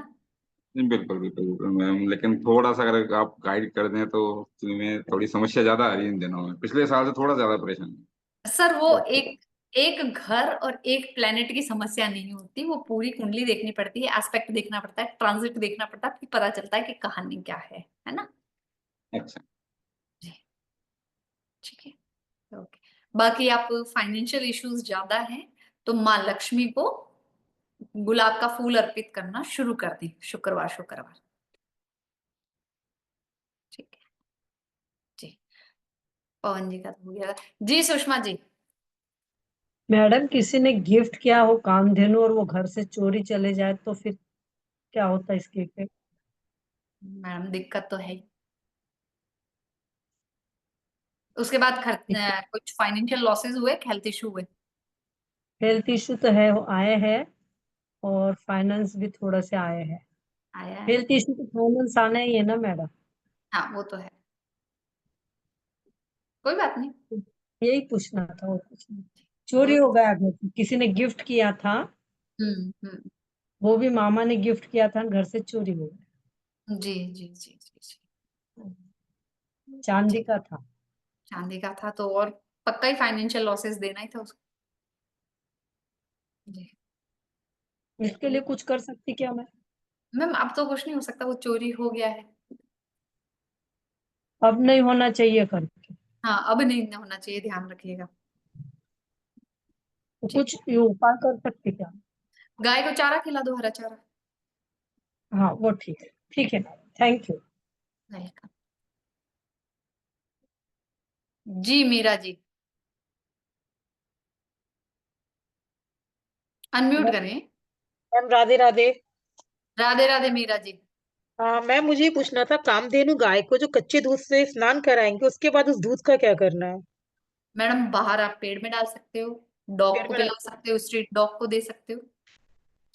बिल्कुल बिल्कुल बिल्कुल मैम, लेकिन थोड़ा सा अगर आप गाइड कर दें तो एक्चुअली में थोड़ी समस्या ज्यादा आ रही है इन दिनों में, पिछले साल से थोड़ा ज्यादा परेशान है। सर वो तो एक एक घर और एक प्लेनेट की समस्या नहीं होती, वो पूरी कुंडली देखनी पड़ती है, एस्पेक्ट देखना पड़ता है, ट्रांजिट देखना पड़ता है, फिर पता चलता है कि कहानी क्या है ना? अच्छा जी ठीक है, ओके। बाकी आप फाइनेंशियल इश्यूज ज्यादा हैं तो माँ लक्ष्मी को गुलाब का फूल अर्पित करना शुरू कर दें शुक्रवार शुक्रवार। ठीक है जी। पवन जी का तो हो गया जी। सुषमा जी। मैडम किसी ने गिफ्ट किया हो कामधेनु और वो घर से चोरी चले जाए तो फिर क्या होता है इसके इफेक्ट? मैडम दिक्कत तो है ही। उसके बाद कुछ फाइनेंशियल लॉसेस हुए, हेल्थ इशू हुए? हेल्थ इश्यू तो है, आए हैं, और फाइनेंस भी थोड़ा से आए हैं। आया है? हेल्थ इश्यू तो फाइनेंस आना ही है ना मैडम। हाँ वो तो है, कोई बात नहीं। यही पूछना था और कुछ नहीं। वो चोरी हो तो गया घर से, किसी ने गिफ्ट किया था, हम्म। वो भी मामा ने गिफ्ट किया था, घर से चोरी हो गया। जी जी जी जी जी। चांदी ठीक, का था। चांदी का था तो और पक्का ही फाइनेंशियल लॉसेस देना ही था उसको। जी इसके लिए कुछ कर सकती क्या मैं? मैम अब तो कुछ नहीं हो सकता, वो चोरी हो गया है। अब नहीं होना चाहिए करके। हाँ अब नहीं होना चाहिए, ध्यान रखिएगा। तो ठीक कुछ ये उपाय कर सकती क्या? है, गाय को चारा खिला दो, हरा चारा। हाँ वो ठीक है, ठीक है, थैंक यू। वेलकम। जी मीरा जी, अनम्यूट करें। मैम राधे राधे। राधे राधे मीरा जी। हाँ मैम, मुझे ये पूछना था, कामधेनु गाय को जो कच्चे दूध से स्नान कराएंगे उसके बाद उस दूध का क्या करना है? मैडम बाहर आप पेड़ में डाल सकते हो, डॉग पेड़ को में पिला सकते हो, स्ट्रीट डॉग को दे सकते हो।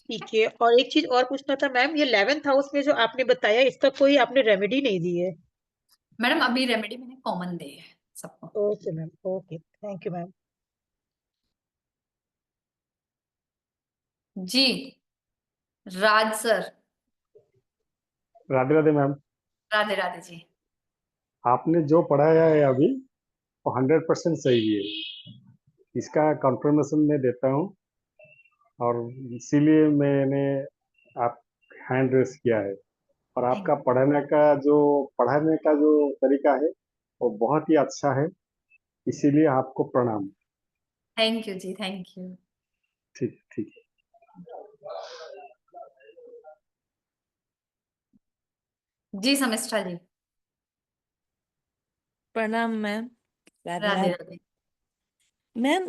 ठीक है। और एक चीज और पूछना था मैम, ये 11th हाउस में जो आपने बताया, इसका कोई आपने रेमेडी नहीं दी है? मैडम अभी रेमेडी मैंने कॉमन दे है सबको। Okay ma'am, okay, thank you ma'am. जी राज सर। राधे राधे मैम। राधे राधे जी। आपने जो पढ़ाया है अभी वो 100% सही है, इसका कंफर्मेशन मैं देता हूँ, और इसीलिए मैंने आप हैंड रेस किया है। और आपका पढ़ाने का जो तरीका है वो बहुत ही अच्छा है, इसीलिए आपको प्रणाम। थैंक यू जी, थैंक यू। ठीक ठीक है। जी समिष्ठा जी। प्रणाम ma'am. Radhe Radhe Radhe. Radhe. Ma'am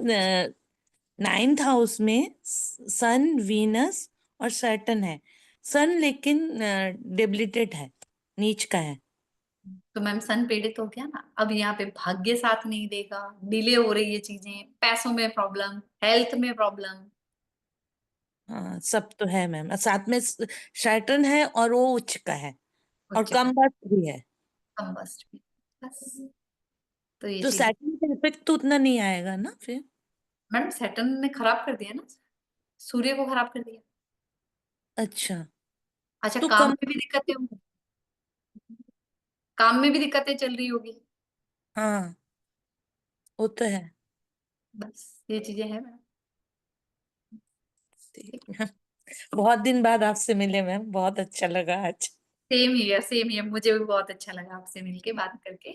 9th house में सन, वीनस और सैटर्न है। सन लेकिन डेबिलिटेड है, नीच का है। तो मैम सन पीड़ित हो गया ना, अब यहाँ पे भाग्य साथ नहीं देगा, डिले हो रही है चीजें, पैसों में प्रॉब्लम, हेल्थ में प्रॉब्लम। हाँ सब तो है मैम, और साथ में सैटर्न है और वो उच्च का है, और उच्च कम का बस्ट भी है। कंबस्ट भी, बस तो ये तो चीज। सैटर्न का इफेक्ट तो उतना नहीं आएगा ना फिर? मैडम सैटर्न ने खराब कर दिया ना, सूर्य को खराब कर दिया। अच्छा अच्छा तो काम कम। में भी दिक्कतें होंगी, काम में भी दिक्कतें चल रही होगी, हाँ वो तो है। बस ये चीजें हैं मैम। बहुत दिन बाद आपसे मिले मैम, बहुत अच्छा लगा आज। सेम हियर, मुझे भी बहुत अच्छा लगा आपसे मिलके बात करके।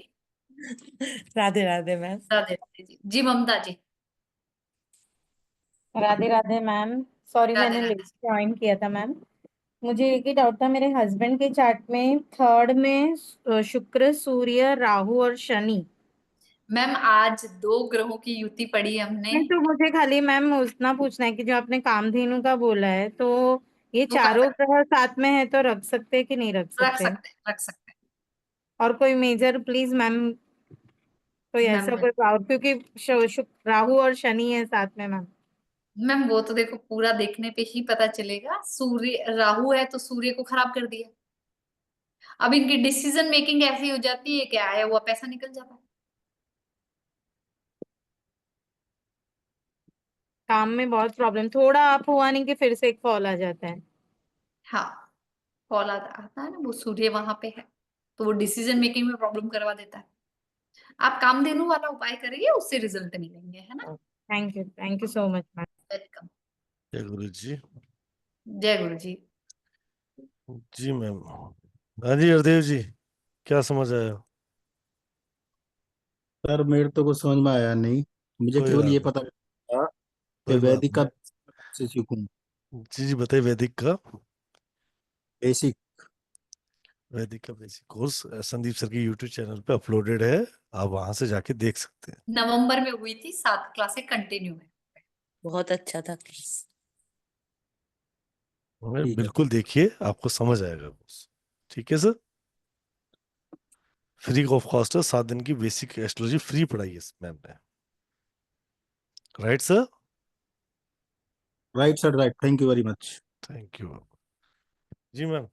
राधे राधे मैम। राधे राधे जी। जी ममता जी। राधे राधे मैम। सॉरी राधे मैंने लेट राधे। ज्वाइन किया था मैम। मुझे एक ही डाउट था, मेरे हस्बैंड के चार्ट में थर्ड में शुक्र, सूर्य, राहु और शनि। मैम आज 2 ग्रहों की युति पढ़ी हमने। नहीं, तो मुझे खाली मैम उतना पूछना है कि जो आपने कामधेनु का बोला है, तो ये वो कर चारों सकते ग्रह साथ में है तो रख सकते हैं कि नहीं रख रख सकते? सकते रख सकते और कोई मेजर प्लीज मैम, कोई मैम ऐसा कोई पावर, क्योंकि राहु और शनि है साथ में मैम। मैम वो तो देखो पूरा देखने पे ही पता चलेगा। सूर्य राहु है तो सूर्य को खराब कर दिया। अब इनकी डिसीजन मेकिंग ऐसी हो जाती है कि आया हुआ पैसा निकल जाता है। काम में बहुत प्रॉब्लम, थोड़ा आप हुआ नहीं कि फिर से एक फॉल आ जाता है। हाँ, फॉल आता है ना, वो सूर्य वहां पे है तो वो डिसीजन मेकिंग में प्रॉब्लम करवा देता है। आप कामधेनु वाला उपाय करिए, उससे रिजल्ट मिलेंगे, है ना। Thank you so much ma'am. Welcome. जय गुरु जी। जय गुरु जी। जी मैम। हाँ जी हरदेव जी, क्या समझ आया? सर मेरे तो कुछ समझ में आया नहीं, मुझे कोई केवल बात ये नहीं, पता था कि कोई बात वैदिक का नहीं। से सीखूं। जी बताइए। बेसिक वैदिक का बेसिक कोर्स संदीप सर की यूट्यूब चैनल पे अपलोडेड है, आप वहां से जाके देख सकते हैं। नवंबर में हुई थी, 7 क्लासें कंटिन्यू है। बहुत अच्छा था क्लास। हमें बिल्कुल देखिए, आपको समझ आएगा कोर्स। ठीक है सर। फ्री ऑफ कॉस्ट है, 7 दिन की बेसिक एस्ट्रोलॉजी फ्री पढ़ाई है मैम ने। Right sir? Right sir, right, thank you very much. Thank you जी मैम।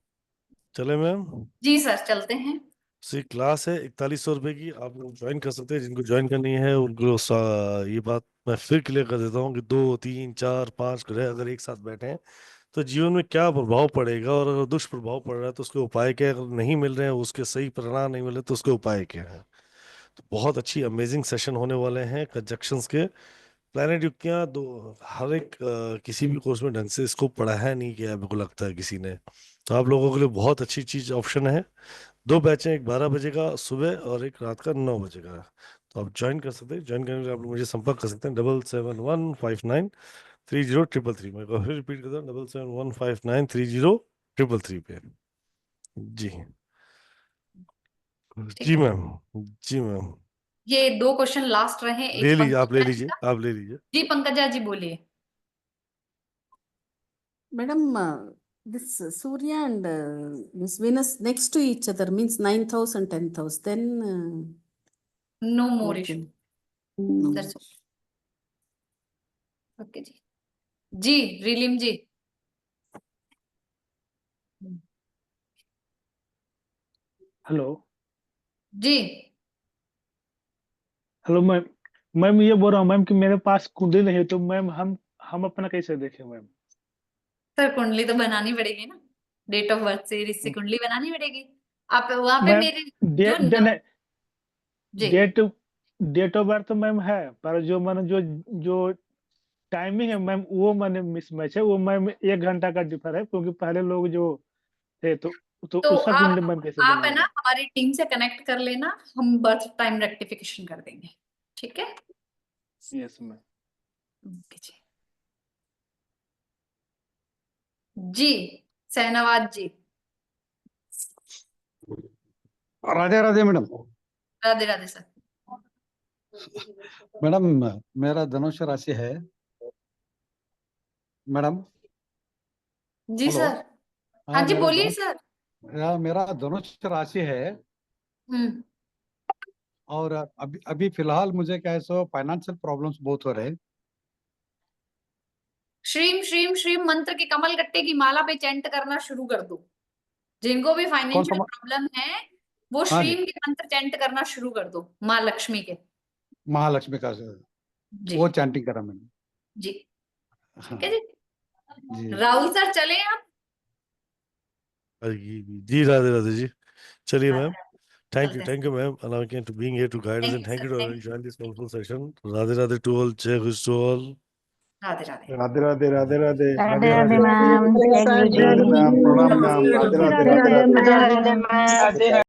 चले मैम। जी सर, चलते हैं। सी क्लास है 4100 रुपए की, आप लोग ज्वाइन कर सकते हैं। जिनको ज्वाइन करनी है उनको ये बात मैं फिर क्लियर कर देता हूँ कि 2 3 4 5 ग्रह अगर एक साथ बैठे हैं तो जीवन में क्या प्रभाव पड़ेगा, और अगर दुष्प्रभाव पड़ रहा है तो उसके उपाय क्या है, अगर नहीं मिल रहे हैं उसके सही परिणाम नहीं मिल रहे तो उसके उपाय क्या है। तो बहुत अच्छी अमेजिंग सेशन होने वाले हैं कंजक्शंस के। प्लैनेट युक्तियां दो, हर एक किसी भी कोर्स में ढंग से इसको पढ़ाया नहीं गया है, मेरे को लगता है किसी ने। तो आप लोगों के लिए बहुत अच्छी चीज ऑप्शन है। 2 बैच हैं, एक 12 बजे का सुबह और एक रात का 9 बजे का। तो आप ज्वाइन कर सकते हैं। ज्वाइन करने के लिए आप लोग मुझे संपर्क कर सकते हैं 7715930333। मैं फिर रिपीट करता हूँ 7715930333 पे। जी जी मैम। जी मैम। ये 2 क्वेश्चन लास्ट रहे। एक ले लीजिए, आप ले पंकजा जी लीजिए, का। आप ले लीजिए। जी पंकजा जी बोलिए। Madam, this Surya and this Venus next to each other means 9th house and 10th house. Then no more okay. Issue. No. That's okay जी। जी रिलिम जी। हेलो। जी हेलो मैम। मैम ये बोल रहा हूँ मैम कि मेरे पास कुंडली नहीं है, तो मैम हम अपना कैसे देखें मैम? सर कुंडली तो बनानी पड़ेगी ना, डेट ऑफ बर्थ से इससे कुंडली बनानी पड़ेगी। आप वहां पे मैम मेरे डे, जो डे, जी डेट ऑफ बर्थ मैम है, पर जो मैंने जो टाइमिंग है मैम वो मैंने मिसमैच है। वो मैम 1 घंटा का डिफर है, क्योंकि पहले लोग जो थे तो तो उसका कुंडली मैम कैसे आप है ना बनेगा? हमारी टीम से कनेक्ट कर लेना, हम बर्थ टाइम रेक्टिफिकेशन कर देंगे। ठीक है। Yes ma'am. ओके जी। जी Shahnawaz ji. Radhe Radhe madam. Radhe Radhe sir. Madam मेरा धनुष राशि है मैडम। जी हेलो। सर। हाँ जी मेरा बोलिए धनुष सर। मेरा धनुष राशि है, हम्म। और अभी अभी फिलहाल मुझे क्या है सो फाइनेंशियल प्रॉब्लम्स बहुत हो रहे हैं। श्रीम श्रीम श्रीम मंत्र के कमल गट्टे की माला पे चैंट करना शुरू कर दो। जिनको भी कौन सा फाइनेंशियल प्रॉब्लम है वो हाँ जी, श्रीम के मंत्र चैंट करना शुरू कर दो, माँ लक्ष्मी के। महालक्ष्मी का जी वो चैंटिंग करा मैंने। जी हाँ ठीक है जी। जी। राहुल सर चले आप। जी राधे राधे जी। चलिए मैम। चलते हैं। Thank you, ma'am, allowing me to being here to guide us, and thank you to all who joined this wonderful session. Radhe Radhe to all, Jai Gush to all. Radhe Radhe. Radhe Radhe Radhe Radhe Radhe Radhe ma'am, जय गुरु जी। Ma'am, प्रणाम ma'am, Radhe Radhe Radhe Radhe. Radhe Radhe ma'am.